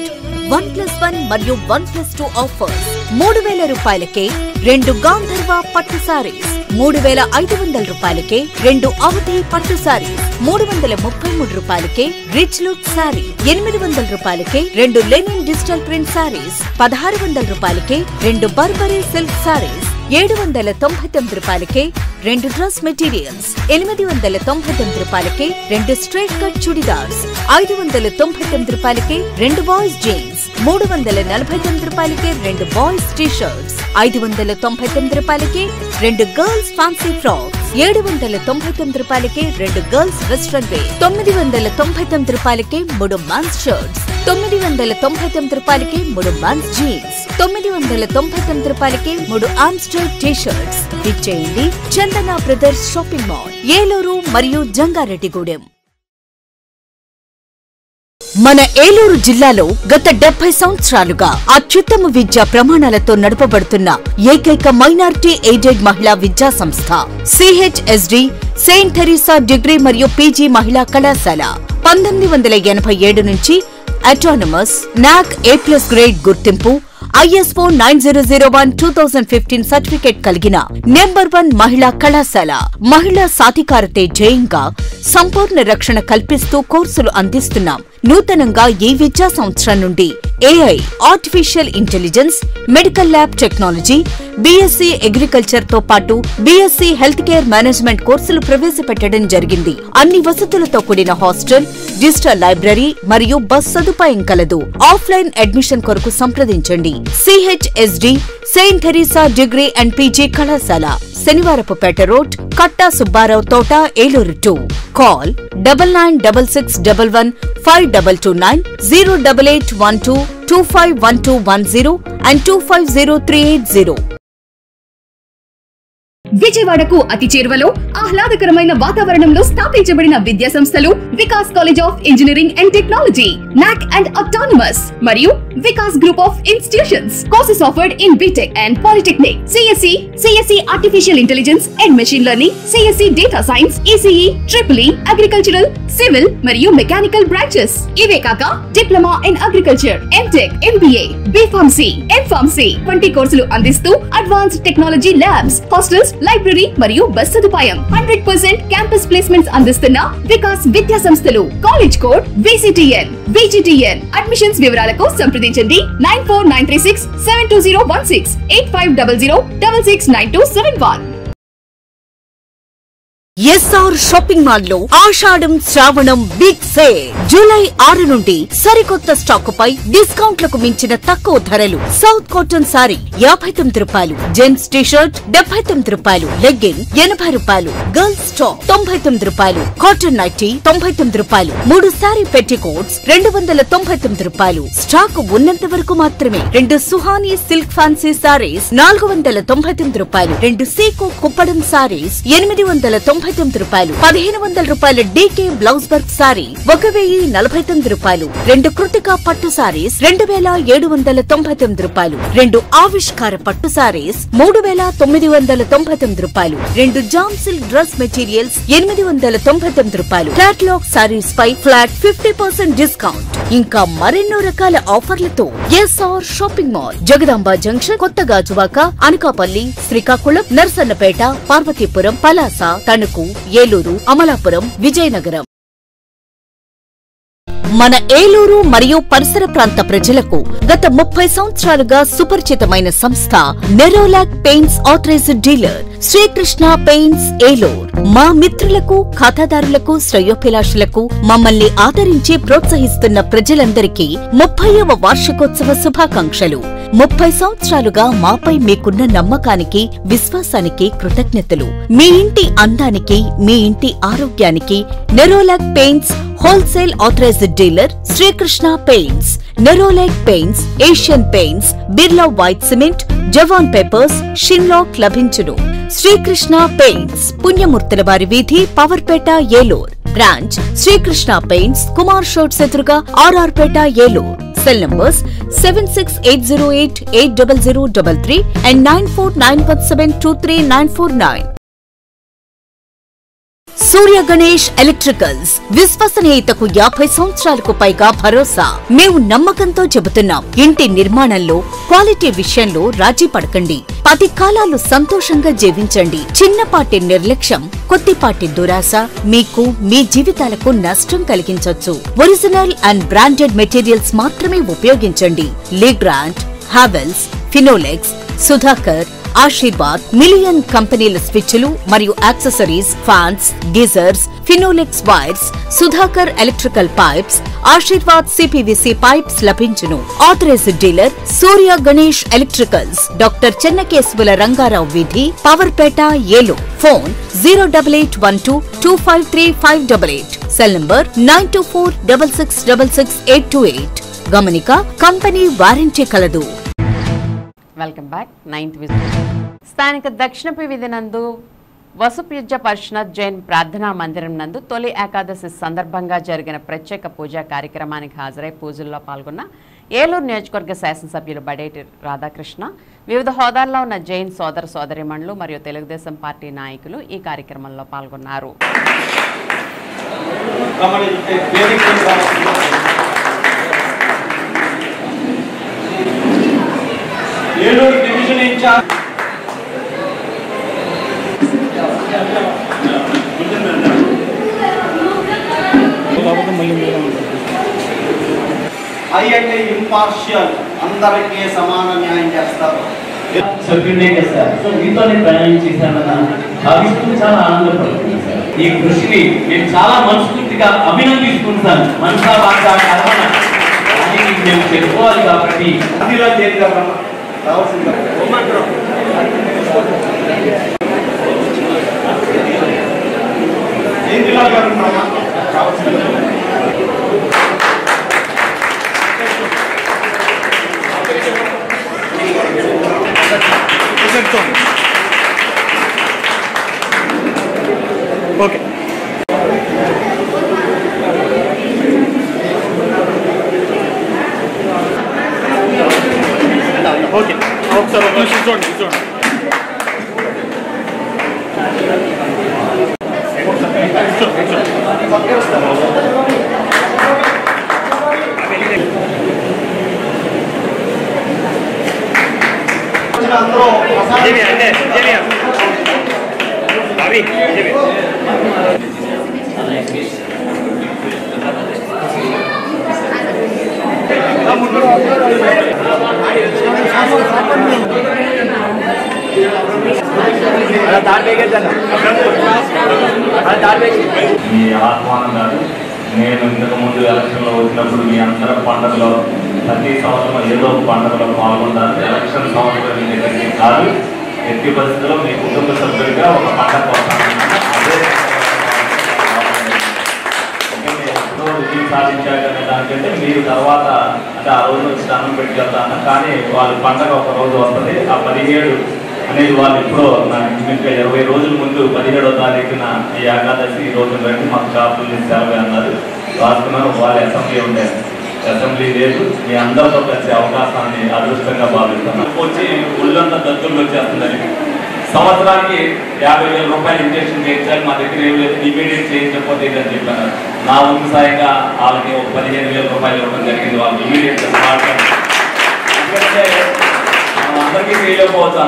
1+1 మరియు 1+2 ఆఫర్స్. 3,000 రూపాయలకే 2 గాంధర్వ పట్టు సారీస్, 3,500 రూపాయలకే 2 అవధి పట్టు సారీస్, 333 రూపాయలకే రిచ్ లుక్ సారీ, 800 రూపాయలకే 2 లెనిన్ డిజిటల్ ప్రింట్ సారీస్, 1,600 రూపాయలకే 2 బర్బరీ సిల్క్ సారీస్, 799 రూపాయలకే 2 డ్రెస్ మెటీరియల్స్, 899 రూపాయలకే 2 స్ట్రైట్ కట్ చుడిదార్స్, 599 రూపాయలకే 2 బాయ్స్ జీన్స్, 349 రూపాయలకే 2 బాయ్స్ టీ షర్ట్స్, 599 రూపాయలకే 2 గర్ల్స్ ఫ్యాన్సీ ఫ్రాక్స్, 799 రూపాయలకే 2 గర్ల్స్ వెస్ట్రన్ వేర్, 999 రూపాయలకే 3 మెన్స్ షర్ట్స్, 999 రూపాయలకే 3 మెన్స్ జీన్స్, 999 రూపాయలకే 3 ఆమ్స్టర్ టీ షర్ట్స్. ఇచ్చేయండి చందన బ్రదర్స్ షాపింగ్ మాల్, ఏలూరు మరియు జంగారెడ్డిగూడెం. మన ఏలూరు జిల్లాలో గత 70 సంవత్సరాలుగా అత్యుత్తమ విద్యా ప్రమాణాలతో నడపబడుతున్న ఏకైక మైనారిటీ ఎయిడెడ్ మహిళా విద్యా సంస్థ CHSD సెయింట్ థెరిసా డిగ్రీ మరియు పీజీ మహిళా కళాశాల. 1987 నుంచి అటానమస్ NAC A+ గ్రేడ్ గుర్తింపు, ISO 9001:2015 సర్టిఫికేట్ కలిగిన నంబర్ 1 మహిళా కళాశాల. మహిళా సాధికారతే జయంగా సంపూర్ణ రక్షణ కల్పిస్తూ కోర్సులు అందిస్తున్నాం. నూతనంగా ఈ విద్యా సంవత్సరం నుండి AI artificial intelligence, medical lab technology, BSc agriculture తో పాటు BSc హెల్త్ కేర్ మేనేజ్మెంట్ కోర్సులు ప్రవేశపెట్టడం జరిగింది. అన్ని వసతులతో కూడిన హాస్టల్, డిజిటల్ లైబ్రరీ మరియు బస్ సదుపాయం కలదు. ఆఫ్లైన్ అడ్మిషన్ కొరకు సంప్రదించండి. CHSD Saint Theresa degree and PG కళాశాల, శనివారపుపేట రోడ్, కట్టా సుబ్బారావు తోట, ఏలూరు 2. Call 9966115229, 08812251210 and 250380. విజయవాడకు అతి చేరువలో ఆహ్లాదకరమైన వాతావరణంలో స్థాపించబడిన విద్యా సంస్థలు Vikas college of engineering and technology, NAC and autonomous, మరియు Vikas group of institutions. Courses offered in BTech and Polytechnic, CSE artificial intelligence and machine learning, CSE data science, ECE, EEE, agricultural, civil మరియు మెకానికల్ బ్రాంచెస్. ఇవే కాక diploma in agriculture, MTech, MBA, B.Pharmacy, M.Pharmacy వంటి కోర్సులు అందిస్తూ advanced technology labs, hostels, library మరియు బస్ సదుపాయం. 100% క్యాంపస్ ప్లేస్మెంట్స్ అందిస్తున్న వికాస్ విద్యా సంస్థలు. College code VCTN, VGTN. Admissions వివరాలకు సంప్రదించండి 9493672016, 8500669271. SR షాపింగ్ మాల్ లో ఆషాఢం శ్రావణం బిగ్ సేల్. జూలై 6 నుండి సరికొత్త స్టాకుపై డిస్కౌంట్లకు మించిన తక్కువ ధరలు. సౌత్ కాటన్ సారీ 59 రూపాయలు, జెంట్స్ టీ షర్ట్ 79 రూపాయలు, లెగ్గిన్ 80 రూపాయలు, గర్ల్స్ టాప్ 99 రూపాయలు, కాటన్ నైటీ 99 రూపాయలు, 3 సారీ పెట్టికోట్స్ 299 రూపాయలు. స్టాక్ ఉన్నంత వరకు మాత్రమే. 2 సుహానీ సిల్క్ ఫ్యాన్సీ సారీస్ 499 రూపాయలు, 2 సీకో కుప్పడం సారీస్ 899 రూపాయలు, 1,500 రూపాయల DK బ్లౌజ్ వర్క్ సారీ 1,049 రూపాయలు, 2 కృతికా పట్టు సారీస్ 2,799 రూపాయలు, 2 ఆవిష్కార పట్టు సారీస్ 3,999 రూపాయలు, 2 జామ్ సిల్క్ డ్రెస్ మెటీరియల్స్ 899 రూపాయలు. కేటలాగ్ సారీస్ పై ఫ్లాట్ 50% డిస్కౌంట్. ఇంకా మరెన్నో రకాల ఆఫర్లతో SR shopping mall, Jagadamba junction, కొత్త గాజువాక, అనకాపల్లి, శ్రీకాకుళం, నర్సన్నపేట, పార్వతీపురం, పలాస, తణుకు, ఏలూరు, అమలాపురం, విజయనగరం. మన ఏలూరు మరియు పరిసర ప్రాంత ప్రజలకు గత 30 సంవత్సరాలుగా సుపరిచితమైన సంస్థ Nerolac paints authorised dealer Srikrishna paints Eluru. మా మిత్రులకు, ఖాతాదారులకు, శ్రేయోభిలాషులకు, మమ్మల్ని ఆదరించి ప్రోత్సహిస్తున్న ప్రజలందరికీ 30వ వార్షికోత్సవ శుభాకాంక్షలు. 30 సంవత్సరాలుగా మాపై మీకున్న నమ్మకానికి, విశ్వాసానికి కృతజ్ఞతలు. మీ ఇంటి అందానికి, మీ ఇంటి ఆరోగ్యానికి Nerolac paints wholesale authorised dealer Srikrishna paints. Nerolac paints, Asian paints, Birla white cement, జవాన్ పేపర్స్, షిన్లాక్ లభించును. శ్రీకృష్ణ పెయింట్స్, పుణ్యమూర్తుల వారి వీధి, పవర్పేట, ఏలూరు. బ్రాంచ్ శ్రీకృష్ణ పెయింట్స్, కుమార్ షాట్స్ ఎదురుగా RR Peta Eluru. Cell numbers 7680880033 and 9491723949. Surya Ganesh electricals, విశ్వసనీయతకు 50 సంవత్సరాలకు పైగా భరోసా. మేము నమ్మకంతో చెబుతున్నాం, ఇంటి నిర్మాణంలో క్వాలిటీ విషయంలో రాజీ పడకండి. 10 కాలాలు సంతోషంగా జీవించండి. చిన్నపాటి నిర్లక్ష్యం, కొద్దిపాటి దురాశ మీకు మీ జీవితాలకు నష్టం కలిగించొచ్చు. ఒరిజినల్ అండ్ బ్రాండెడ్ మెటీరియల్స్ మాత్రమే ఉపయోగించండి. Legrand, Havells, Finolex, Sudhakar, Ashirvad, మిలియన్ కంపెనీల స్విచ్లు మరియు accessories, fans, geysers, Finolex wires, Sudhakar electrical pipes, Ashirvad CPVC pipes లభించును. Authorised dealer Surya Ganesh electricals, doctor Chennakesavula Rangarao వీధి, Powerpet Eluru. Phone 08812253588. Cell number 9246666828. గమనిక, కంపెనీ వారంటీ కలదు. Welcome back. 9th visit. స్థానిక దక్షిణపు వీధి నందు వసుప్యుజ్య పరిషత్ జైన్ ప్రార్థనా మందిరం నందు తొలి ఏకాదశి సందర్భంగా జరిగిన ప్రత్యేక పూజా కార్యక్రమానికి హాజరై పూజల్లో పాల్గొన్న ఏలూరు నియోజకవర్గ శాసనసభ్యులు బడేటి రాధాకృష్ణ, వివిధ హోదాల్లో ఉన్న జైన్ సోదర సోదరీమణులు మరియు తెలుగుదేశం పార్టీ నాయకులు ఈ కార్యక్రమంలో పాల్గొన్నారు. ఏలూరు డివిజన్ ఇన్ఛార్జ్ ఐ అంటే ఇంపార్షియల్, అందరికీ సమాన న్యాయం చేస్తారు. చెప్పిండే కదా సార్. సో మీతోనే ప్రయాణం చేశానన్న భావిస్తూ చాలా ఆనందపడుతుంది సార్. ఈ కృషిని నేను చాలా మనస్ఫూర్తిగా అభినందిస్తున్నాను. మనసా వాచ కర్మణ అని మేము చెప్పుకోవాలి కాబట్టి అందులో చేరిగా రావాల్సింది ఓకే. ఓకే, ఒకసారి ఒక నిమిషం చూడండి. మీ ఆహ్వానం కాదు. నేను ఇంతకుముందు ఎలక్షన్లో వచ్చినప్పుడు మీ అందరి పండుగలో ప్రతి సంవత్సరం ఏదో ఒక పండుగలో పాల్గొంటారు. ఎలక్షన్ సంవత్సరం కాదు, ఎట్టి పరిస్థితుల్లో మీ కుటుంబ సభ్యుడిగా ఒక పండుగ వస్తాను. అదే ఎప్పుడో విజయం సాధించాలనే దానికంటే మీరు తర్వాత అంటే ఆ రోజు వచ్చి దండం పెట్టి వెళ్తాను. కానీ వాళ్ళ పండుగ ఒక రోజు వస్తుంది. ఆ 17 అనేది వాళ్ళు ఇప్పుడు ఇంకా 20 రోజుల ముందు 17వ తారీఖున ఈ ఏకాదశి ఈ రోజు రండి మాకు షాపులు సెలవు అన్నారు. రాసుకున్నారు. వాళ్ళ అసెంబ్లీ ఉండేది, అసెంబ్లీ లేదు. మీ అందరితో కలిసే అవకాశాన్ని అదృష్టంగా భావిస్తున్నాను. వచ్చి ఒళ్ళంతా దద్దులు వచ్చేస్తుందని సంవత్సరానికి 50,000 రూపాయలు ఇంజక్షన్ చేయించాలి. మా దగ్గర ఏం లేదు, ఇమీడియట్ చేయించకపోతే ఇదని చెప్పాను. నా వంతు సాయంగా వాళ్ళకి ఒక 15,000 రూపాయలు ఇవ్వడం జరిగింది. వాళ్ళు ఇమీడియట్గా స్టార్ట్ ఎందుకంటే మనం అందరికీ చేయలేకపోవచ్చు.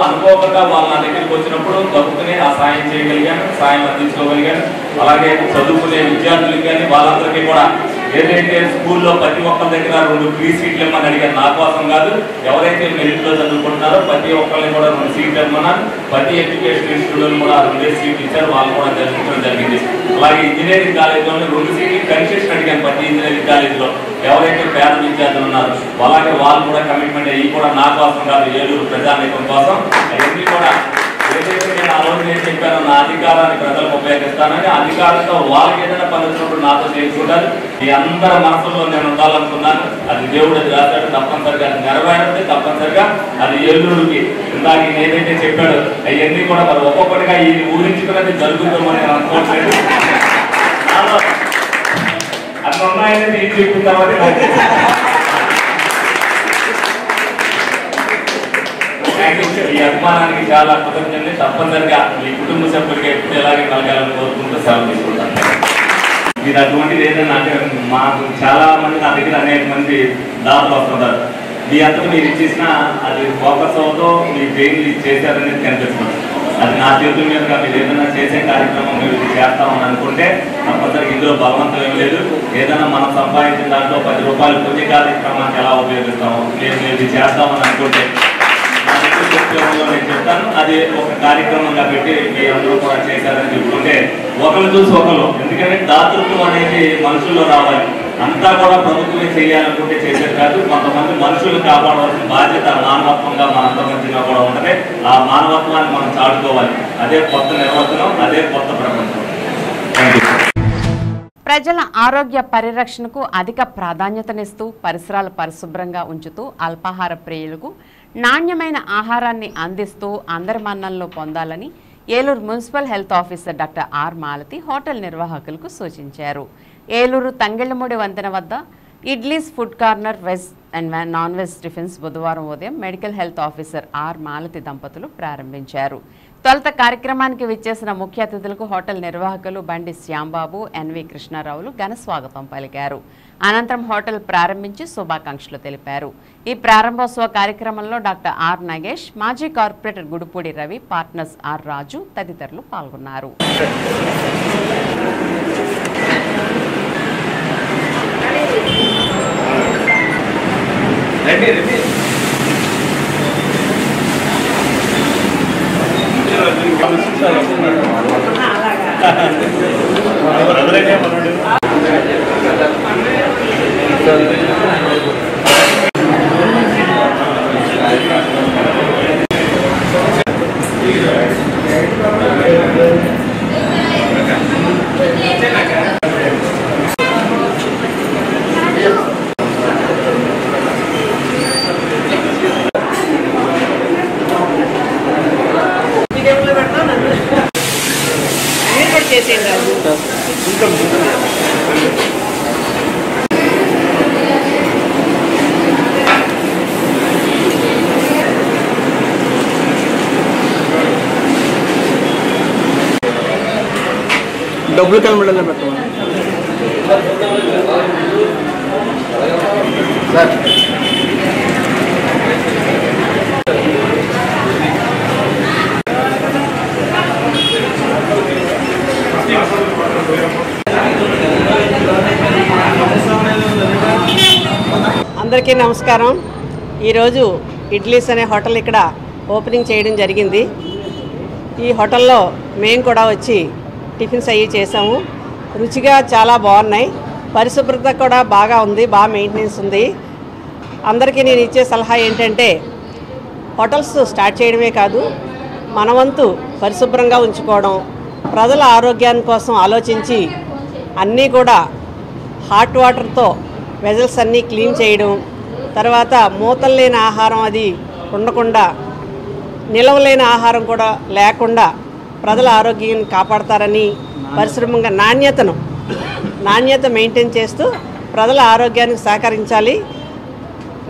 అనుకోకుండా వాళ్ళు నా దగ్గరికి వచ్చినప్పుడు తప్పుకునే ఆ సాయం చేయగలిగాను, సాయం అందించుకోగలిగాను. అలాగే చదువుకునే విద్యార్థులకు కానీ వాళ్ళందరికీ కూడా ఏదైతే స్కూల్లో ప్రతి ఒక్కరి దగ్గర 2 ఫ్రీ సీట్లు ఇమ్మని అడిగారు. నా కోసం కాదు, ఎవరైతే మెరిట్లో చదువుకుంటున్నారో ప్రతి ఒక్కరిని కూడా 2 సీట్లు ఇమ్మన్నారు. ప్రతి ఎడ్యుకేషన్ ఇన్స్టిట్యూట్ కూడా 2 సీట్లు ఇచ్చారు. వాళ్ళు కూడా జరుపుకోవడం జరిగింది. అలాగే ఇంజనీరింగ్ కాలేజీలో 2 సీట్లు కన్సెషన్ అడిగాను. ప్రతి ఇంజనీరింగ్ కాలేజీలో ఎవరైతే పేద విద్యార్థులు ఉన్నారో అలాగే వాళ్ళు కూడా కమిట్మెంట్ అయ్యి కూడా నా కోసం కాదు, ఏలూరు ప్రజానీకం కోసం అవన్నీ కూడా ఏదైతే నేను ఆ రోజు నేను చెప్పానో నా అధికారాన్ని ప్రజలకు ఉపయోగిస్తానని అధికారులతో వాళ్ళకి ఏదైనా పని వచ్చినప్పుడు నాతో చేయించుకుంటారు. ఈ అందరి మనసులో నేను ఉండాలనుకున్నాను. అది దేవుడు అది రాశాడు. తప్పనిసరిగా అది నెరవేరుతుంది. తప్పనిసరిగా అది ఏలూరుకి ఇందాక ఏదైతే చెప్పాడో అవన్నీ కూడా మరి ఒక్కొక్కటిగా ఈ ఊహించుకున్నది జరుగుతామని అనుకోవట్లేదు. నా ఎక్కువ కాబట్టి ఈ అభిమానానికి చాలా కృతజ్ఞతలు. తప్పనిసరిగా మీ కుటుంబ సభ్యులకి ఎప్పుడు ఎలాగే కలగాలని కోరుకుంటూ సెలవు తీసుకుంటాను. మీరు అటువంటిది ఏదైనా మాకు చాలా మంది నా దగ్గర అనేక మంది దాతలు వస్తుంటారు. మీ అంతటా మీరు ఇచ్చేసిన అది ఫోకస్ అవుతూ మీ బ్రెయిన్ చేశారనేది కనిపిస్తుంది. అది నా చేతుల మీదుగా మీరు ఏదైనా చేసే కార్యక్రమం మీరు ఇది చేస్తామని అనుకుంటే తప్పనిసరిగా ఇందులో బలవంతం ఏం లేదు. ఏదైనా మనం సంపాదించిన దాంట్లో 10 రూపాయలు పుణ్య కార్యక్రమానికి ఎలా ఉపయోగిస్తాము, మేము ఇది చేస్తామని అనుకుంటే నేను చెప్తాను. అది ఒక కార్యక్రమంగా పెట్టి మీ అందరూ కూడా చేశారని చెప్పుకుంటే ఒకరు చూసి ఒకరు, ఎందుకంటే దాతృత్వం అనేది మనుషుల్లో రావాలి. అంతా కూడా ప్రభుత్వమే చేయాలనుకుంటే చేసేది కాదు. కొంతమంది మనుషులు కాపాడవలసిన బాధ్యత మానవత్వంగా మనంత మధ్యలో కూడా ఉంటుంది. ఆ మానవత్వాన్ని మనం చాటుకోవాలి. అదే కొత్త నిర్వచనం, అదే కొత్త ప్రపంచం. ప్రజల ఆరోగ్య పరిరక్షణకు అధిక ప్రాధాన్యతనిస్తూ పరిసరాలు పరిశుభ్రంగా ఉంచుతూ అల్పాహార ప్రియులకు నాణ్యమైన ఆహారాన్ని అందిస్తూ అందరి మన్ననలు పొందాలని Eluru municipal health officer doctor R Malathi hotel నిర్వాహకులకు సూచించారు. ఏలూరు తంగెళ్లమూడి వంతెన వద్ద idlis food corner veg and non veg tiffins బుధవారం ఉదయం medical health officer R Malathi దంపతులు ప్రారంభించారు. తొలుత కార్యక్రమానికి విచ్చేసిన ముఖ్య అతిథులకు హోటల్ నిర్వాహకులు బండి శ్యాంబాబు, ఎన్వి కృష్ణారావులు ఘన స్వాగతం పలికారు. అనంతరం హోటల్ ప్రారంభించి శుభాకాంక్షలు తెలిపారు. ఈ ప్రారంభోత్సవ కార్యక్రమంలో డాక్టర్ ఆర్ నగేష్, మాజీ corporator Gudupudi Ravi, partners R Raju తదితరులు పాల్గొన్నారు. డబ్బులు కనబడాలి పెట్టమని సార్. అందరికీ నమస్కారం. ఈరోజు ఇడ్లీస్ అనే హోటల్ ఇక్కడ ఓపెనింగ్ చేయడం జరిగింది. ఈ హోటల్లో మేము కూడా వచ్చి టిఫిన్స్ అయ్యి చేసాము. రుచిగా చాలా బాగున్నాయి. పరిశుభ్రత కూడా బాగా ఉంది, బాగా మెయింటెనెన్స్ ఉంది. అందరికీ నేను ఇచ్చే సలహా ఏంటంటే హోటల్స్ స్టార్ట్ చేయడమే కాదు, మన వంతు పరిశుభ్రంగా ఉంచుకోవడం, ప్రజల ఆరోగ్యాన్ని కోసం ఆలోచించి అన్నీ కూడా హాట్ వాటర్తో వెజల్స్ అన్నీ క్లీన్ చేయడం, తర్వాత మూతలు లేని ఆహారం అది ఉండకుండా నిలవలేని ఆహారం కూడా లేకుండా ప్రజల ఆరోగ్యాన్ని కాపాడతారని పరిశ్రమంగా నాణ్యత మెయింటైన్ చేస్తూ ప్రజల ఆరోగ్యానికి సహకరించాలి.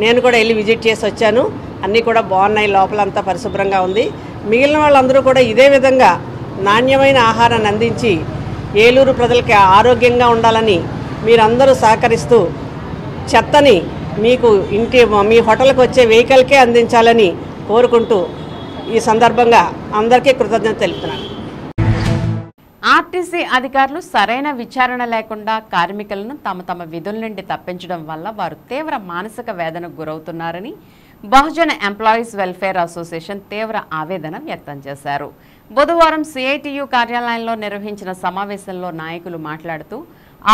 నేను కూడా వెళ్ళి విజిట్ చేసి వచ్చాను. అన్నీ కూడా బాగున్నాయి, లోపలంతా పరిశుభ్రంగా ఉంది. మిగిలిన వాళ్ళందరూ కూడా ఇదే విధంగా నాణ్యమైన ఆహారాన్ని అందించి ఏలూరు ప్రజలకి ఆరోగ్యంగా ఉండాలని మీరందరూ సహకరిస్తూ చెత్తని మీకు మీ హోటల్కి వచ్చే వెహికల్కే అందించాలని కోరుకుంటూ ఈ సందర్భంగా అందరికీ కృతజ్ఞత తెలుపుతున్నాను. ఆర్టీసీ అధికారులు సరైన విచారణ లేకుండా కార్మికులను తమ విధుల నుండి తప్పించడం వల్ల వారు తీవ్ర మానసిక వేదనకు గురవుతున్నారని బహుజన ఎంప్లాయీస్ వెల్ఫేర్ అసోసియేషన్ తీవ్ర ఆవేదన వ్యక్తం చేశారు. బుధవారం సిఐటియు కార్యాలయంలో నిర్వహించిన సమావేశంలో నాయకులు మాట్లాడుతూ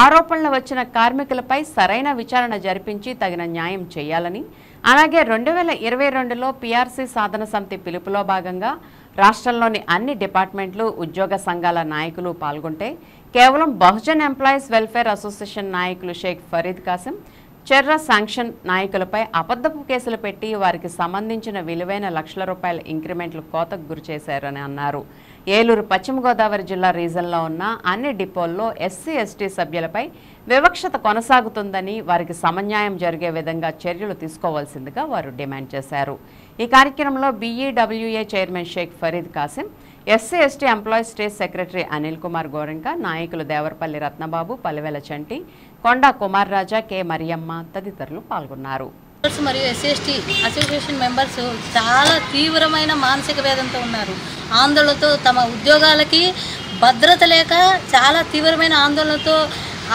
ఆరోపణలు వచ్చిన కార్మికులపై సరైన విచారణ జరిపించి తగిన న్యాయం చేయాలని, అలాగే 2022లో పీఆర్సీ సాధన సమితి పిలుపులో భాగంగా రాష్ట్రంలోని అన్ని డిపార్ట్మెంట్లు, ఉద్యోగ సంఘాల నాయకులు పాల్గొంటే కేవలం బహుజన్ ఎంప్లాయీస్ వెల్ఫేర్ అసోసియేషన్ నాయకులు షేక్ ఫరీద్ కాసిం, చెర్ర శాంక్షన్ నాయకులపై అబద్ధపు కేసులు పెట్టి వారికి సంబంధించిన విలువైన లక్షల రూపాయల ఇంక్రిమెంట్లు కోతకు గురిచేశారని అన్నారు. ఏలూరు పశ్చిమ గోదావరి జిల్లా రీజన్లో ఉన్న అన్ని డిపోల్లో ఎస్సీ ఎస్టీ సభ్యులపై వివక్షత కొనసాగుతుందని వారికి సమన్యాయం జరిగే విధంగా చర్యలు తీసుకోవాల్సిందిగా వారు డిమాండ్ చేశారు. ఈ కార్యక్రమంలో BEWA chairman Sheikh Farid Kasim, SC ST employees state secretary Anil Kumar Goranka, నాయకులు దేవరపల్లి రత్నబాబు, పలివెల చంటి, కొండా కుమార్ రాజా, కె మరియమ్మ తదితరులు పాల్గొన్నారు. మరియు SC/ST అసోసియేషన్ మెంబర్స్ చాలా తీవ్రమైన మానసిక వేదనతో ఉన్నారు. ఆందోళనతో తమ ఉద్యోగాలకి భద్రత లేక చాలా తీవ్రమైన ఆందోళనతో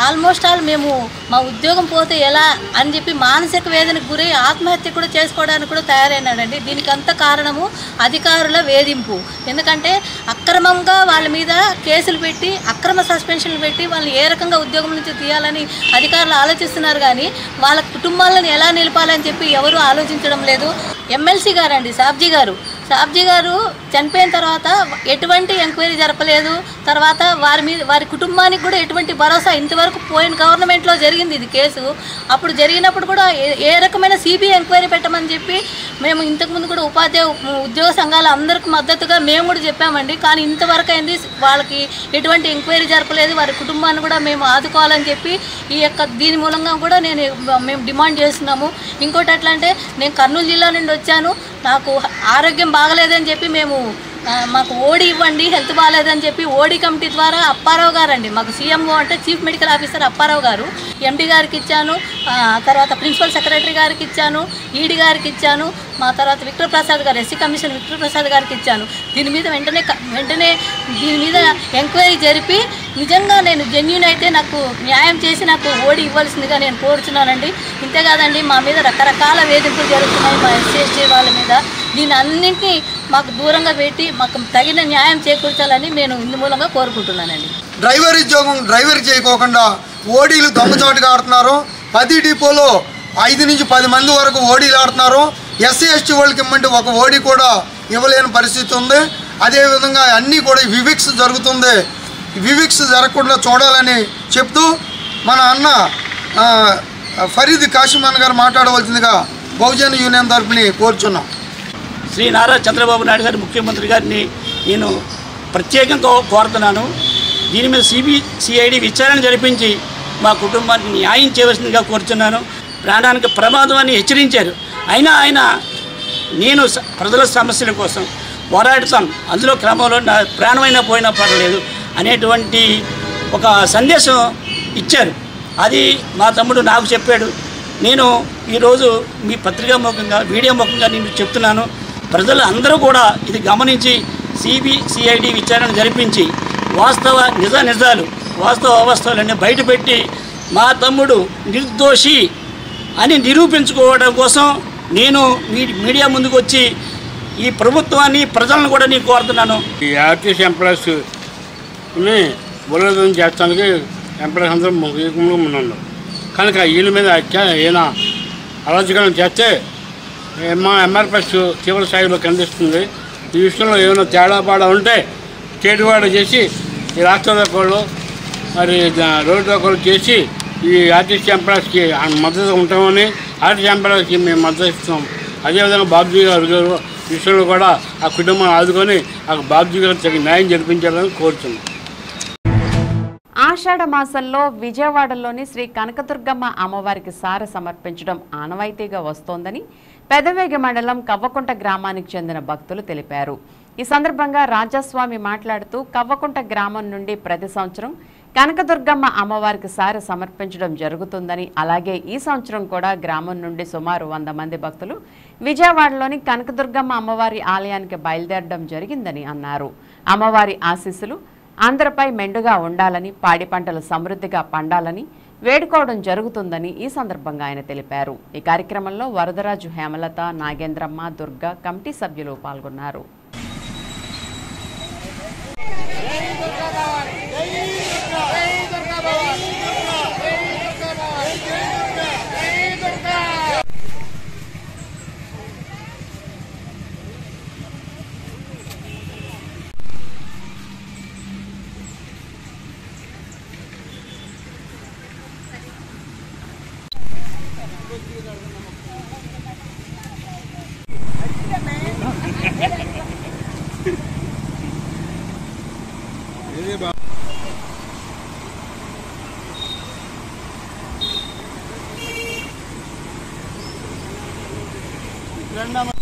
ఆల్మోస్ట్ ఆల్ మేము మా ఉద్యోగం పోతే ఎలా అని చెప్పి మానసిక వేదనకు గురై ఆత్మహత్య కూడా చేసుకోవడానికి కూడా తయారైనాడండి. దీనికి అంత కారణము అధికారుల వేధింపు. ఎందుకంటే అక్రమంగా వాళ్ళ మీద కేసులు పెట్టి అక్రమ సస్పెన్షన్లు పెట్టి వాళ్ళని ఏ రకంగా ఉద్యోగం నుంచి తీయాలని అధికారులు ఆలోచిస్తున్నారు, కానీ వాళ్ళ కుటుంబాలను ఎలా నిలపాలని చెప్పి ఎవరు ఆలోచించడం లేదు. MLC గారండి సాబ్జీ గారు చనిపోయిన తర్వాత ఎటువంటి ఎంక్వైరీ జరపలేదు. తర్వాత వారి కుటుంబానికి కూడా ఎటువంటి భరోసా ఇంతవరకు పోయిన గవర్నమెంట్లో జరిగింది ఇది కేసు. అప్పుడు జరిగినప్పుడు కూడా ఏ రకమైన CBI ఎంక్వైరీ పెట్టమని చెప్పి మేము ఇంతకుముందు కూడా ఉద్యోగ సంఘాల అందరికీ మద్దతుగా మేము కూడా చెప్పామండి. కానీ ఇంతవరకు అయింది వాళ్ళకి ఎటువంటి ఎంక్వైరీ జరపలేదు. వారి కుటుంబాన్ని కూడా మేము ఆదుకోవాలని చెప్పి దీని మూలంగా కూడా మేము డిమాండ్ చేస్తున్నాము. ఇంకోటి ఎట్లా అంటే, నేను కర్నూలు జిల్లా నుండి వచ్చాను, నాకు ఆరోగ్యం బాగలేదని చెప్పి మాకు ఓడి ఇవ్వండి, హెల్త్ బాగాలేదని చెప్పి ఓడి కమిటీ ద్వారా అప్పారావు గారు అండి, మాకు CMO అంటే చీఫ్ మెడికల్ ఆఫీసర్ అప్పారావు గారు, MD గారికి ఇచ్చాను, తర్వాత ప్రిన్సిపల్ సెక్రటరీ గారికి ఇచ్చాను, ED గారికి ఇచ్చాను, మా తర్వాత విక్టర్ ప్రసాద్ గారు SC కమిషన్ విక్టర్ ప్రసాద్ గారికి ఇచ్చాను. దీని మీద వెంటనే దీని మీద ఎంక్వైరీ జరిపి నిజంగా నేను జెన్యూన్ అయితే నాకు న్యాయం చేసి నాకు ఓడి ఇవ్వాల్సిందిగా నేను కోరుచున్నానండి. ఇంతేకాదండి, మా మీద రకరకాల వేధింపులు జరుగుతున్నాయి మా SC/ST వాళ్ళ మీద. దీని అన్నింటినీ మాకు దూరంగా పెట్టి మాకు తగిన న్యాయం చేకూర్చాలని నేను ఇందు మూలంగా కోరుకుంటున్నానండి. డ్రైవర్ చేయకోకుండా ఓడీలు దొంగచాటుగా ఆడుతున్నారు. 10 డిపోలో 5 నుంచి 10 మంది వరకు ఓడీలు ఆడుతున్నారు. SC/ST వాళ్ళకి ఇమ్మంటే ఒక ఓడీ కూడా ఇవ్వలేని పరిస్థితి ఉంది. అదేవిధంగా అన్నీ కూడా వివిక్స్ జరుగుతుంది. వివిక్స్ జరగకుండా చూడాలని చెప్తూ మన అన్న ఫరీద్ కాసిం అన్న గారు మాట్లాడవలసిందిగా బహుజన యూనియన్ తరఫుని కోరుచున్నాం. శ్రీ నారా చంద్రబాబు నాయుడు గారి ముఖ్యమంత్రి గారిని నేను ప్రత్యేకంగా కోరుతున్నాను. దీని మీద CID విచారణ జరిపించి మా కుటుంబానికి న్యాయం చేయవలసిందిగా కోరుతున్నాను. ప్రాణానికి ప్రమాదం అని హెచ్చరించారు, అయినా ఆయన నేను ప్రజల సమస్యల కోసం పోరాడుతాను, అందులో క్రమంలో నా ప్రాణమైనా పోయినా పర్వాలేదు అనేటువంటి ఒక సందేశం ఇచ్చారు. అది మా తమ్ముడు నాకు చెప్పాడు. నేను ఈరోజు మీ పత్రికా ముఖంగా వీడియో ముఖంగా నేను చెప్తున్నాను, ప్రజలు అందరూ కూడా ఇది గమనించి CID విచారణ జరిపించి నిజాలు వాస్తవాలన్నీ బయటపెట్టి మా తమ్ముడు నిర్దోషి అని నిరూపించుకోవడం కోసం నేను మీడియా ముందుకు వచ్చి ఈ ప్రభుత్వాన్ని ప్రజలను కూడా నేను కోరుతున్నాను. ఈ ఆర్టీసీ ఎంప్లాయీస్ని బుల్లదం చేస్తానికి ఎంప్లాయీస్ అందరూ ముందు కనుక వీళ్ళ మీద ఏమైనా అరాచకాలను చేస్తే MRPS తీవ్ర స్థాయిలో కనిపిస్తుంది. ఈ విషయంలో ఏమైనా తేడా ఉంటే స్టేట్ వాడు చేసి ఈ రాష్ట్ర వ్యాపారులు మరి రోడ్డు వ్యాపారులు చేసి ఈ ఆర్టీసీ ఎంప్లాయీస్కి మద్దతు ఉంటామని ఆర్టీసీ ఎంప్లాయీస్కి మేము మద్దతు ఇస్తున్నాం. అదేవిధంగా బాబ్జీ గారు విషయంలో కూడా ఆ కుటుంబాన్ని ఆదుకొని ఆ బాబ్జీ గారు తగిన న్యాయం జరిపించాలని కోరుతున్నాం. ఆషాఢ మాసంలో విజయవాడలోని శ్రీ కనకదుర్గమ్మ అమ్మవారికి సారె సమర్పించడం ఆనవాయితీగా వస్తోందని పెదవేగి మండలం కవ్వకుంట గ్రామానికి చెందిన భక్తులు తెలిపారు. ఈ సందర్భంగా రాజస్వామి మాట్లాడుతూ కవ్వకుంట గ్రామం నుండి ప్రతి సంవత్సరం కనకదుర్గమ్మ అమ్మవారికి సారె సమర్పించడం జరుగుతుందని, అలాగే ఈ సంవత్సరం కూడా గ్రామం నుండి సుమారు 100 మంది భక్తులు విజయవాడలోని కనకదుర్గమ్మ అమ్మవారి ఆలయానికి బయలుదేరడం జరిగిందని అన్నారు. అమ్మవారి ఆశీస్సులు అందరిపై మెండుగా ఉండాలని, పాడి పంటలు సమృద్ధిగా పండాలని వేడుకోవడం జరుగుతుందని ఈ సందర్భంగా ఆయన తెలిపారు. ఈ కార్యక్రమంలో వరదరాజు, హేమలత, నాగేంద్రమ్మ, దుర్గా కమిటీ సభ్యులు పాల్గొన్నారు. రావాలి.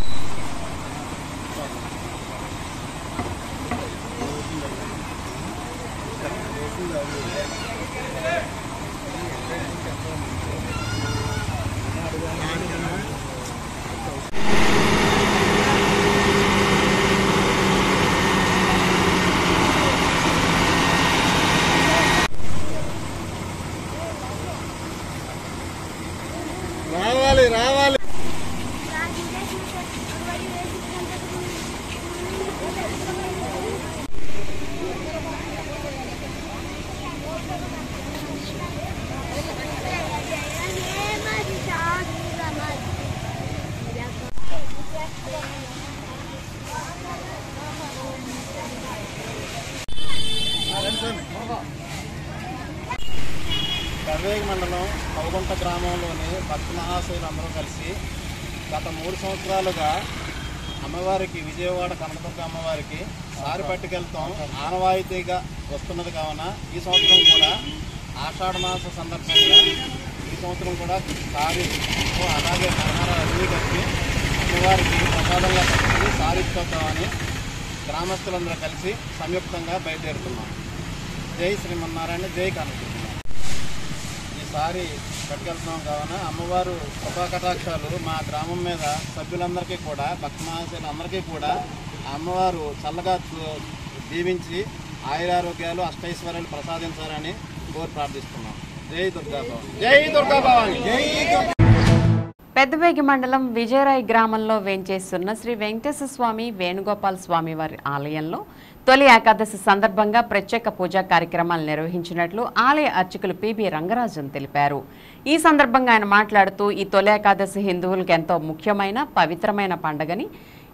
కర్వేగి మండలం పవగుంట గ్రామంలోని భక్త మహాశయులు అందరూ కలిసి గత 3 సంవత్సరాలుగా అమ్మవారికి విజయవాడ కనకదుర్గ అమ్మవారికి సారి పట్టుకెళ్తాం ఆనవాయితీగా వస్తున్నది కావున ఈ సంవత్సరం కూడా ఆషాఢ మాస సందర్భంగా ఈ సంవత్సరం కూడా సారి అలాగే కర్ణాల అడవి కట్టి అమ్మవారికి ప్రసాదంగా పట్టుకుని సారి ఇచ్చుకొద్దామని గ్రామస్తులందరూ కలిసి సంయుక్తంగా బయలుదేరుతున్నాం. జై శ్రీమన్నారాయణ, జై కనకదుర్గ. ఈసారి పట్టుకెళ్తున్నాం కావున అమ్మవారు కృపాకటాక్షాలు మా గ్రామం మీద సభ్యులందరికీ కూడా భక్త మహాశయులందరికీ కూడా అమ్మవారు చల్లగా దీవించి ఆయురారోగ్యాలు అష్టైశ్వర్యాలు ప్రసాదించాలని కోరి ప్రార్థిస్తున్నాం. జై దుర్గాభవాని, జై దుర్గాభవాని, జై పెద్దవేగి మండలం విజయరాయ్ గ్రామంలో వేంచేస్తున్న శ్రీ వెంకటేశ్వర స్వామి వేణుగోపాల స్వామి వారి ఆలయంలో తొలి ఏకాదశి సందర్భంగా ప్రత్యేక పూజా కార్యక్రమాలు నిర్వహించినట్లు ఆలయ అర్చకులు పిబి రంగరాజన్ తెలిపారు. ఈ సందర్భంగా ఆయన మాట్లాడుతూ ఈ తొలి ఏకాదశి హిందువులకు ఎంతో ముఖ్యమైన పవిత్రమైన పండుగని,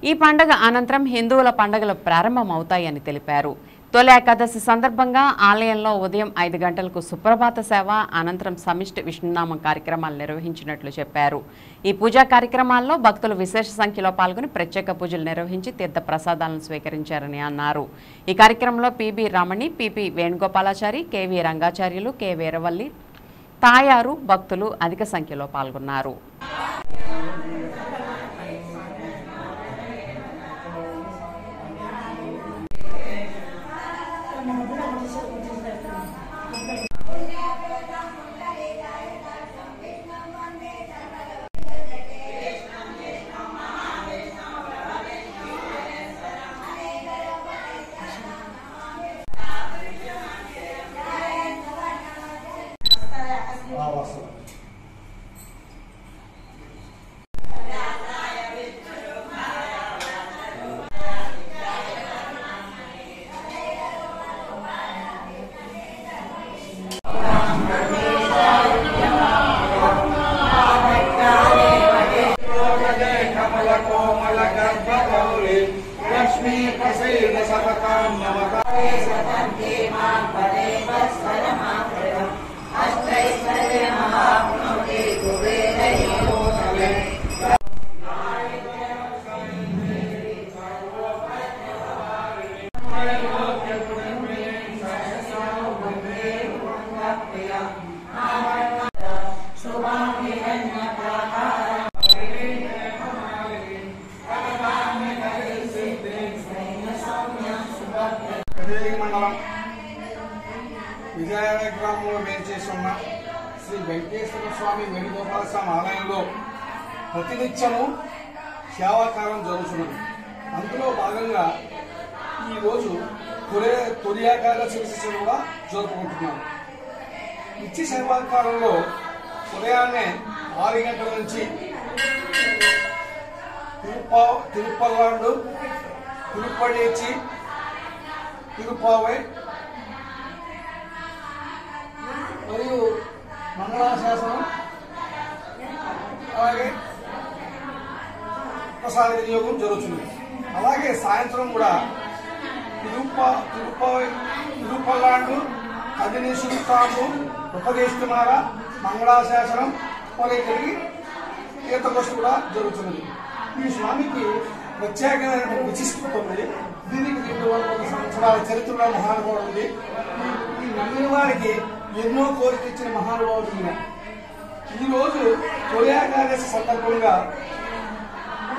ఈ పండుగ అనంతరం హిందువుల పండుగలు ప్రారంభమవుతాయని తెలిపారు. తొలి ఏకాదశి సందర్భంగా ఆలయంలో ఉదయం 5 గంటలకు సుప్రభాత సేవ అనంతరం సమిష్టి విష్ణునామం కార్యక్రమాలు నిర్వహించినట్లు చెప్పారు. ఈ పూజా కార్యక్రమాల్లో భక్తులు విశేష సంఖ్యలో పాల్గొని ప్రత్యేక పూజలు నిర్వహించి తీర్థ ప్రసాదాలను స్వీకరించారని అన్నారు. ఈ కార్యక్రమంలో P B Ramani, P P Venugopalachari, K V Rangacharyulu, K Veeravalli, Thayaru భక్తులు అధిక సంఖ్యలో పాల్గొన్నారు. విజయరాయ గ్రామంలో వేంచేస్తున్న శ్రీ వెంకటేశ్వర స్వామి వేణుగోపాల స్వామి ఆలయంలో ప్రతినిత్యము సేవాకాలం జరుగుతున్నది. అందులో భాగంగా ఈరోజు తొలి ఏకాదశి విశేషం కూడా జరుపుకుంటున్నారు. నిత్య సేవాకాలంలో ఉదయాన్నే 6 గంటల నుంచి తిరుపల్లాండు, తిరుపడేచి, తిరుపావై మరియు మంగళాశాసనం అలాగే ప్రసాద వినియోగం జరుగుతుంది. అలాగే సాయంత్రం కూడా తిరుపల్లాండు, కదినేశ్వరు, ఉపదేశమాల, మంగళాశాసనం మరియు కలిగి తీర్థగోష్ఠి కూడా జరుగుతున్నది. ఈ స్వామికి ప్రత్యేకమైన విశిష్టత ఉంది. దీనికి 200 సంవత్సరాల చరిత్ర మహానుభావుడు ఉంది. ఈ నమ్మిన వారికి ఎన్నో కోరిక ఇచ్చిన మహానుభావుడు. ఈరోజు తొలి ఏకాదశి సందర్భంగా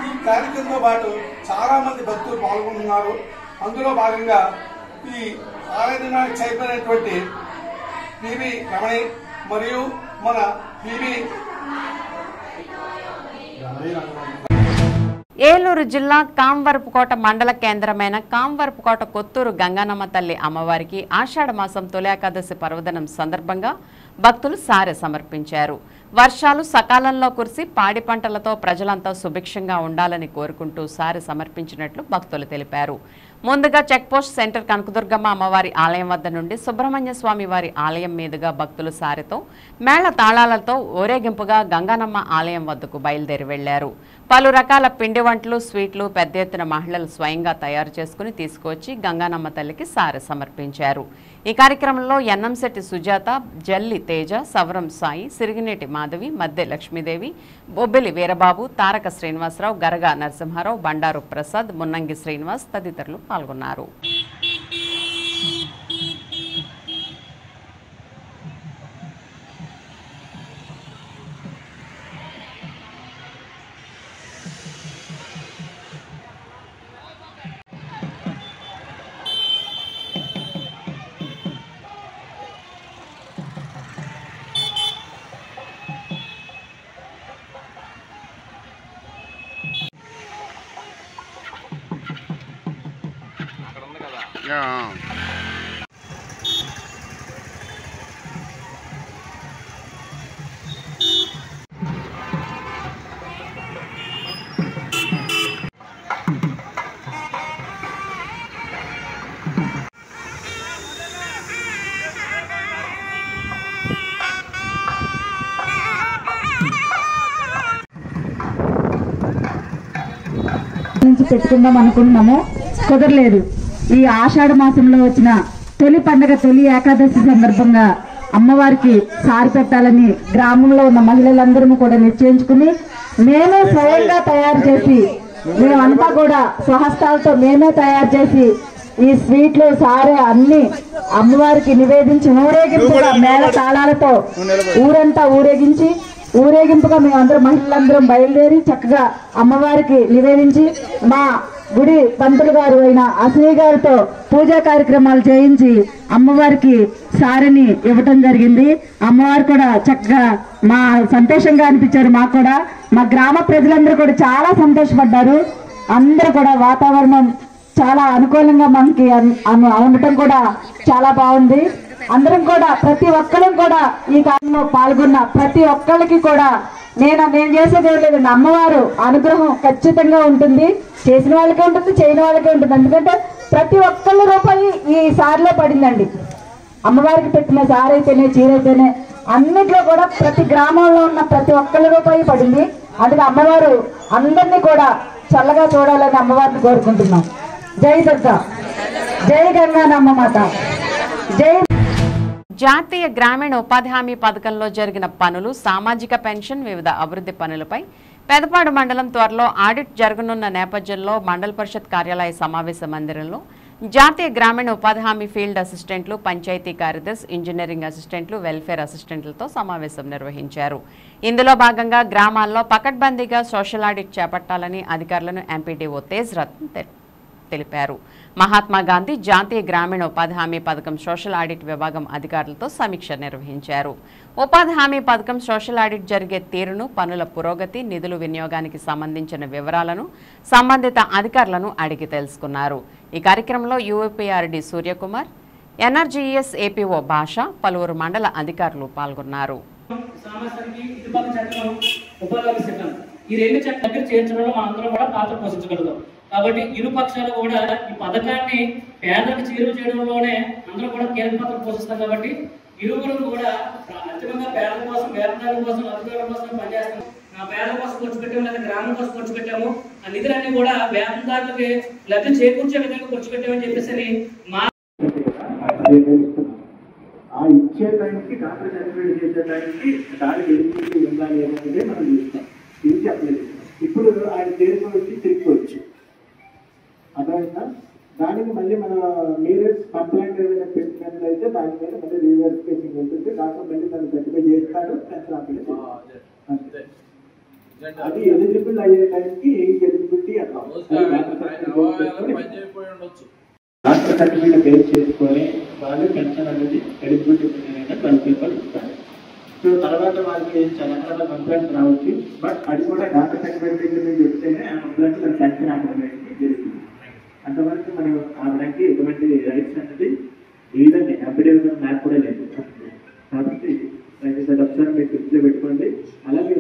ఈ కార్యక్రమంతో పాటు చాలా మంది భక్తులు పాల్గొంటున్నారు. అందులో భాగంగా ఈ ఆలయ నిర్మాణానికి చైర్మన్ పివి రమణి మరియు మన పివి ఏలూరు జిల్లా కాంవరపుకోట మండల కేంద్రమైన కాంవరపుకోట కొత్తూరు గంగానమ్మ తల్లి అమ్మవారికి ఆషాఢ మాసం తొలి ఏకాదశి పర్వదినం సందర్భంగా భక్తులు సారె సమర్పించారు. వర్షాలు సకాలంలో కురిసి పాడి పంటలతో ప్రజలంతా సుభిక్షంగా ఉండాలని కోరుకుంటూ సారె సమర్పించినట్లు భక్తులు తెలిపారు. ముందుగా చెక్పోస్ట్ సెంటర్ కనకదుర్గమ్మ అమ్మవారి ఆలయం వద్ద నుండి సుబ్రహ్మణ్య స్వామి వారి ఆలయం మీదుగా భక్తులు సారెతో మేళ తాళాలతో ఊరేగింపుగా గంగానమ్మ ఆలయం వద్దకు బయలుదేరి వెళ్లారు. పలు రకాల పిండి వంటలు, స్వీట్లు పెద్ద ఎత్తున మహిళలు స్వయంగా తయారు చేసుకుని తీసుకువచ్చి గంగానమ్మ తల్లికి సారె సమర్పించారు. ఈ కార్యక్రమంలో ఎన్నంశెట్టి సుజాత, జల్లి తేజ, సవరం సాయి, సిరిగినేటి మాధవి, మద్దె లక్ష్మీదేవి, బొబ్బిలి వీరబాబు, తారక శ్రీనివాసరావు, గరగా నరసింహారావు, బండారు ప్రసాద్, మున్నంగి శ్రీనివాస్ తదితరులు పాల్గొన్నారు. నుంచి పెట్టుకుందాం అనుకున్నాము, కుదరలేదు. ఈ ఆషాఢ మాసంలో వచ్చిన తొలి పండుగ తొలి ఏకాదశి సందర్భంగా అమ్మవారికి సారి పెట్టాలని గ్రామంలో ఉన్న మహిళలందరూ కూడా నిశ్చయించుకుని మేమే స్వయంగా తయారు చేసి, మేమంతా కూడా స్వహస్తాలతో మేమే తయారు చేసి ఈ స్వీట్లు సారే అన్ని అమ్మవారికి నివేదించి ఊరేగింపుగా మేళ తాళాలతో ఊరంతా ఊరేగింపుగా మేమందరం మహిళలందరం బయలుదేరి చక్కగా అమ్మవారికి నివేదించి మా గుడి పంతులు గారు అయిన అశ్వీ గారితో పూజా కార్యక్రమాలు చేయించి అమ్మవారికి సారిని ఇవ్వటం జరిగింది. అమ్మవారు కూడా చక్కగా మా సంతోషంగా అనిపించారు. మాకు కూడా మా గ్రామ ప్రజలందరూ కూడా చాలా సంతోషపడ్డారు. అందరూ కూడా వాతావరణం చాలా అనుకూలంగా మనకి ఉండటం కూడా చాలా బాగుంది. అందరం కూడా ప్రతి ఒక్కరం కూడా ఈ కార్యంలో పాల్గొన్న ప్రతి ఒక్కరికి కూడా నేను చేసేది ఏం లేదండి, అమ్మవారు అనుగ్రహం ఖచ్చితంగా ఉంటుంది. చేసిన వాళ్ళకే ఉంటుంది, చేయని వాళ్ళకే ఉంటుంది. ఎందుకంటే ప్రతి ఒక్కళ్ళ రూపాయి ఈ సారిలో పడిందండి. అమ్మవారికి పెట్టిన సారైతేనే, చీరైతేనే అన్నిట్లో కూడా ప్రతి గ్రామంలో ఉన్న ప్రతి ఒక్కళ్ళ రూపాయి పడింది. అందుకే అమ్మవారు అందరినీ కూడా చల్లగా చూడాలని అమ్మవారిని కోరుకుంటున్నాం. జై దుర్గా, జై గంగానమ్మ మాత, జై. జాతీయ గ్రామీణ ఉపాధి హామీ పథకంలో జరిగిన పనులు, సామాజిక పెన్షన్, వివిధ అభివృద్ధి పనులపై పెదపాడు మండలం త్వరలో ఆడిట్ జరగనున్న నేపథ్యంలో మండల పరిషత్ కార్యాలయ సమావేశ మందిరంలో జాతీయ గ్రామీణ ఉపాధి హామీ ఫీల్డ్ అసిస్టెంట్లు, పంచాయతీ కార్యదర్శి, ఇంజనీరింగ్ అసిస్టెంట్లు, వెల్ఫేర్ అసిస్టెంట్లతో సమావేశం నిర్వహించారు. ఇందులో భాగంగా గ్రామాల్లో పకడ్బందీగా సోషల్ ఆడిట్ చేపట్టాలని అధికారులను ఎంపీడీఓ తేజ్ రత్న తెలిపారు. మహాత్మా గాంధీ జాతీయ గ్రామీణ ఉపాధి హామీ పథకం సోషల్ ఆడిట్ విభాగం అధికారులతో సమీక్ష నిర్వహించారు. ఉపాధి హామీ పథకం సోషల్ ఆడిట్ జరిగే తీరును, పనుల పురోగతి, నిధుల వినియోగానికి సంబంధించిన వివరాలను సంబంధిత అధికారులను అడిగి తెలుసుకున్నారు. ఈ కార్యక్రమంలో యూపీఆర్డీ సూర్యకుమార్, ఎన్ఆర్జీఎస్ ఏపీఓ భాష, పలువురు మండల అధికారులు పాల్గొన్నారు. ఈ రెండు చట్టాల దగ్గర చేర్చడంలో మనందరం కూడా పాత్ర పోషించగలుగుతాం. కాబట్టి ఇరు పక్షాలు కూడా ఈ పథకాన్ని పేదలకు చేరువ చేయడంలోనే అందరూ కూడా కీలక పాత్ర పోషిస్తాం. కాబట్టి ఇరువురు కూడా అంతిమంగా పేదల కోసం, వ్యాపారాల కోసం, అధికారుల కోసం పనిచేస్తాం. పేదల కోసం ఖర్చు పెట్టాము లేదా గ్రామం కోసం ఖర్చు పెట్టాము, ఆ నిధులన్నీ కూడా వ్యాపారదారులకి లబ్ధి చేకూర్చే విధంగా ఖర్చు పెట్టామని చెప్పేసి మా ఇచ్చే టైంకి డాక్టర్ సర్టిఫికేట్ చేసే టైంకి దానికి ఎలిజిబిలిటీ ఉందా లేదంటే మనం చూస్తాం. ఇది చెప్పలేదు. ఇప్పుడు ఆయన చేరుకోవచ్చు, తిరిగిపోవచ్చు. అర్థమైందా? దానికి మళ్ళీ మన మీరే కంప్లైంట్ ఏదైనా పెట్టినట్లయితే దాని మీద మళ్ళీ రీవెరిఫికేషన్ ఉంటుంది. డాక్టర్ మళ్ళీ దాన్ని సర్టిఫై చేస్తాడు. అది ఎలిజిబుల్ అయ్యే టైంకి ఎలిజిబిలిటీ అట్లా డాక్టర్ సర్టిఫికేట్ బేస్ చేసుకొని వాళ్ళు పెన్షన్ అనేది ఎలిజిబిలిటీ 12 పీపుల్ ఇస్తారు. సో తర్వాత వాళ్ళకి చాలా కంప్లైంట్స్ రావచ్చు. బట్ అది కూడా డాక్టర్ సర్టిఫికేట్ దగ్గర నుంచి వస్తేనే ఆ కంప్లైంట్స్ శాంక్షన్ అవ్వడానికి జరుగుతుంది. అంతవరకు మనం ఆవిడకి ఎటువంటి రైట్స్ అనేది లేదండి. అఫిడేవిట్ మ్యాప్ కూడా లేదు. కాబట్టి ఒకసారి మీరు దృష్టిలో పెట్టుకోండి. అలాగే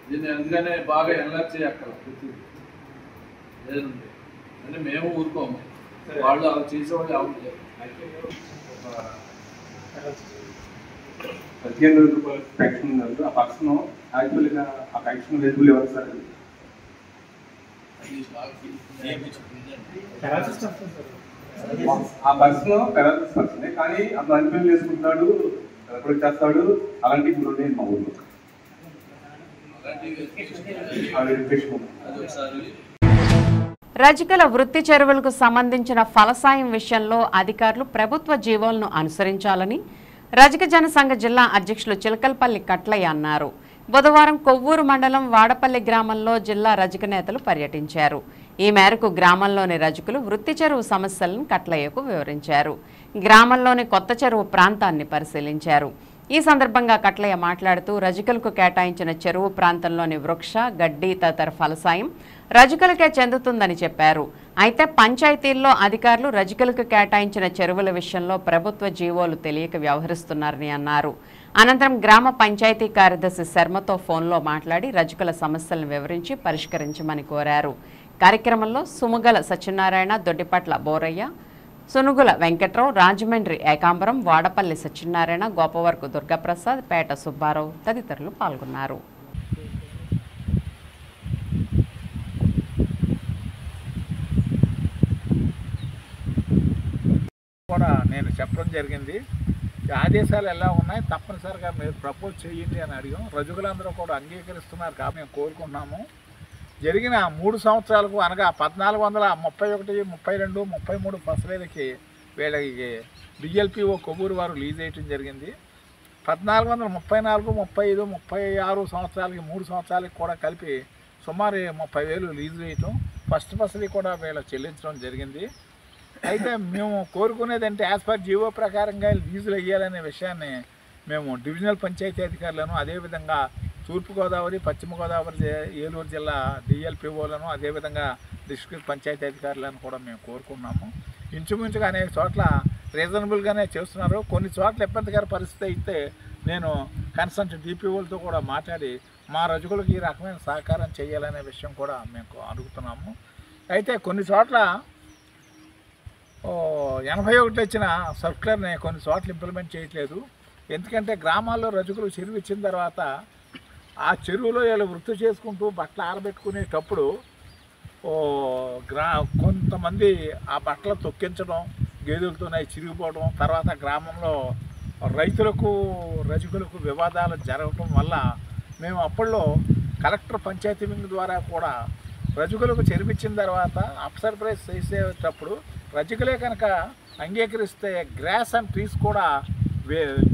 దీన్ని అందుకనే బాగా ఎనర్జీ అక్కడ లేదండి అంటే మేము ఊరుకోము. వాళ్ళు అలా చేసేవాళ్ళు అవును 15,000 రూపాయలు పెన్షన్ ఉన్నారు. ఆ పర్సన్ యాక్చువల్గా ఆ పెన్షన్ ఎలిజిబుల్ ఎవరు సార్? ఆ పర్సన్ పెరాలసిస్ పర్సనే కానీ అతను అన్ఫిల్ చేసుకుంటున్నాడు, ఎప్పుడు చేస్తాడు. అలాంటి ఇప్పుడు ఉండేది మా ఊళ్ళో. రజకుల వృత్తి చెరువులకు సంబంధించిన ఫలసాయం విషయంలో అధికారులు ప్రభుత్వ జీవోలను అనుసరించాలని రజక జనసంఘ జిల్లా అధ్యక్షులు చిలకల్పల్లి కట్లయ్య అన్నారు. బుధవారం కొవ్వూరు మండలం వాడపల్లి గ్రామంలో జిల్లా రజక నేతలు పర్యటించారు. ఈ మేరకు గ్రామంలోని రజకులు వృత్తి చెరువు సమస్యలను కట్లయ్యకు వివరించారు. గ్రామంలోని కొత్త చెరువు ప్రాంతాన్ని పరిశీలించారు. ఈ సందర్భంగా కట్లయ్య మాట్లాడుతూ రజకులకు కేటాయించిన చెరువు ప్రాంతంలోని వృక్ష, గడ్డి తదితర ఫలసాయం రజకులకే చెందుతుందని చెప్పారు. అయితే పంచాయతీల్లో అధికారులు రజకులకు కేటాయించిన చెరువుల విషయంలో ప్రభుత్వ జీవోలు తెలియక వ్యవహరిస్తున్నారని అన్నారు. అనంతరం గ్రామ పంచాయతీ కార్యదర్శి శర్మతో ఫోన్లో మాట్లాడి రజకుల సమస్యలను వివరించి పరిష్కరించమని కోరారు. కార్యక్రమంలో సుముగల సత్యనారాయణ, దొడ్డిపట్ల బోరయ్య, సునుగుల వెంకట్రావు, రాజమండ్రి ఏకాంబరం, వాడపల్లి సత్యనారాయణ, గోపవరపు దుర్గాప్రసాద్, పేట సుబ్బారావు తదితరులు పాల్గొన్నారు. కూడా నేను చెప్పడం జరిగింది. ఆదేశాలు ఎలా ఉన్నాయి తప్పనిసరిగా మీరు ప్రపోజ్ చేయండి అని అడిగాం. రజకులందరూ కూడా అంగీకరిస్తున్నారు కాబట్టి మేము కోరుకుంటున్నాము. జరిగిన 3 సంవత్సరాలకు అనగా 1431, 32, 33 ఫసలేలకి వీళ్ళకి డిఎల్పిఓ కొవ్వూరు వారు లీజ్ చేయటం జరిగింది. 1434, 35, 36 సంవత్సరాలకి 3 సంవత్సరాలకి కూడా కలిపి సుమారు 30,000 లీజ్ వేయటం, ఫస్ట్ ఫసలి కూడా వీళ్ళ చెల్లించడం జరిగింది. అయితే మేము కోరుకునేది అంటే యాజ్ పర్ జీవో ప్రకారంగా లీజులు వేయాలనే విషయాన్ని మేము డివిజనల్ పంచాయతీ అధికారులను, అదేవిధంగా తూర్పుగోదావరి, పశ్చిమ గోదావరి, ఏలూరు జిల్లా డిఎల్పిఓలను, అదేవిధంగా డిస్ట్రిక్ట్ పంచాయతీ అధికారులను కూడా మేము కోరుకున్నాము. ఇంచుమించుగా అనేక చోట్ల రీజనబుల్గానే చేస్తున్నారు. కొన్ని చోట్ల ఇబ్బందికర పరిస్థితి అయితే నేను కన్సల్ట్ డిపిఓలతో కూడా మాట్లాడి మా రజకులకు ఈ రకమైన సహకారం చేయాలనే విషయం కూడా మేము అడుగుతున్నాము. అయితే కొన్ని చోట్ల 81 వచ్చిన సర్క్యులర్ని కొన్ని చోట్ల ఇంప్లిమెంట్ చేయట్లేదు. ఎందుకంటే గ్రామాల్లో రజకులు చెరువు ఇచ్చిన తర్వాత ఆ చెరువులో వీళ్ళు వృత్తి చేసుకుంటూ బట్టలు ఆరబెట్టుకునేటప్పుడు కొంతమంది ఆ బట్టలు తొక్కించడం, గేదెలతోనే చిరిగిపోవడం, తర్వాత గ్రామంలో రైతులకు రజకులకు వివాదాలు జరగటం వల్ల మేము అప్పట్లో కలెక్టర్ పంచాయతీ వింగ్ ద్వారా కూడా రజకులకు చెరిపిచ్చిన తర్వాత అప్సర్ ప్రైస్ చేసేటప్పుడు రజకులే కనుక అంగీకరిస్తే గ్రాస్ అండ్ ట్రీస్ కూడా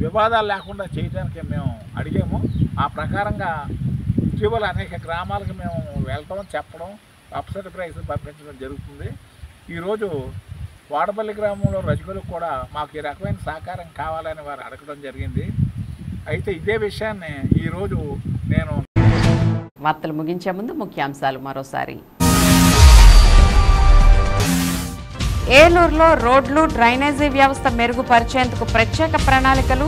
వివాదాలు లేకుండా చేయడానికి మేము అడిగాము. ఆ ప్రకారంగా ఇటీవల అనేక గ్రామాలకు మేము వెళ్తాం, చెప్పడం, అప్సెట్ ప్రైస్ పంపించడం జరుగుతుంది. ఈరోజు వాడపల్లి గ్రామంలో రజకులకు కూడా మాకు ఈ రకమైన సహకారం కావాలని వారు అడగడం జరిగింది. అయితే ఇదే విషయాన్ని ఈరోజు నేను వార్తలు ముగించే ముందు ముఖ్యాంశాలు మరోసారి. ఏలూరులో రోడ్లు, డ్రైనేజీ వ్యవస్థ మెరుగుపరిచేందుకు ప్రత్యేక ప్రణాళికలు.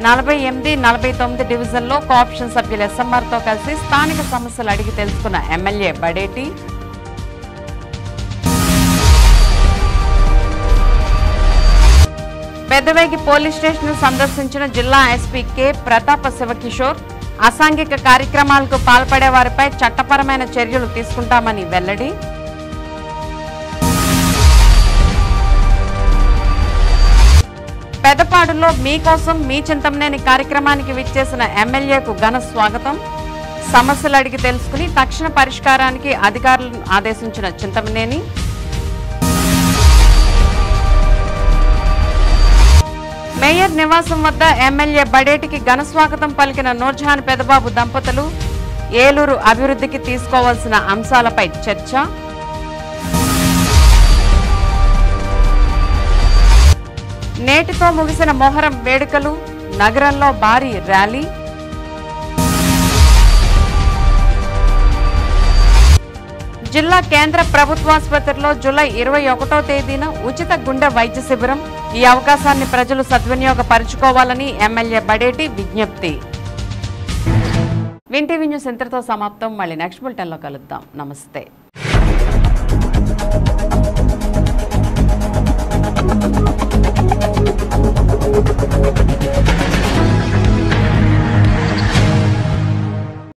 48, 49 డివిజన్లో కోఆప్షన్ సభ్యులు ఎస్ఎంఆర్తో కలిసి స్థానిక సమస్యలు అడిగి తెలుసుకున్న MLA Badeti. Peddavegi police station సందర్శించిన జిల్లా ఎస్పీ కె ప్రతాప శివకిషోర్. అసాంఘిక కార్యక్రమాలకు పాల్పడే వారిపై చట్టపరమైన చర్యలు తీసుకుంటామని వెల్లడి. పెదపాడులో మీకోసం మీ చింతమనేని కార్యక్రమానికి విచ్చేసిన ఎమ్మెల్యేకు ఘన స్వాగతం. సమస్యలు అడిగి తెలుసుకుని తక్షణ పరిష్కారానికి అధికారులను ఆదేశించిన చింతమనేని. మేయర్ నివాసం వద్ద ఎమ్మెల్యే బడేటికి ఘన స్వాగతం పలికిన నూర్జహాన్ పెదబాబు దంపతులు. ఏలూరు అభివృద్ధికి తీసుకోవాల్సిన అంశాలపై చర్చ. నేటితో ముగిసిన మొహరం వేడుకలు. నగరంలో భారీ ర్యాలీ. జిల్లా కేంద్ర ప్రభుత్వాసుపత్రిలో జూలై 21వ తేదీన ఉచిత గుండె వైద్య శిబిరం. ఈ అవకాశాన్ని ప్రజలు సద్వినియోగపరుచుకోవాలని ఎమ్మెల్యే బడేటి విజ్ఞప్తి. వింటీవీ న్యూస్ ఇంతటితో సమాప్తం. మళ్ళీ నెక్స్ట్ బులెటిన్లో కలుద్దాం. నమస్తే.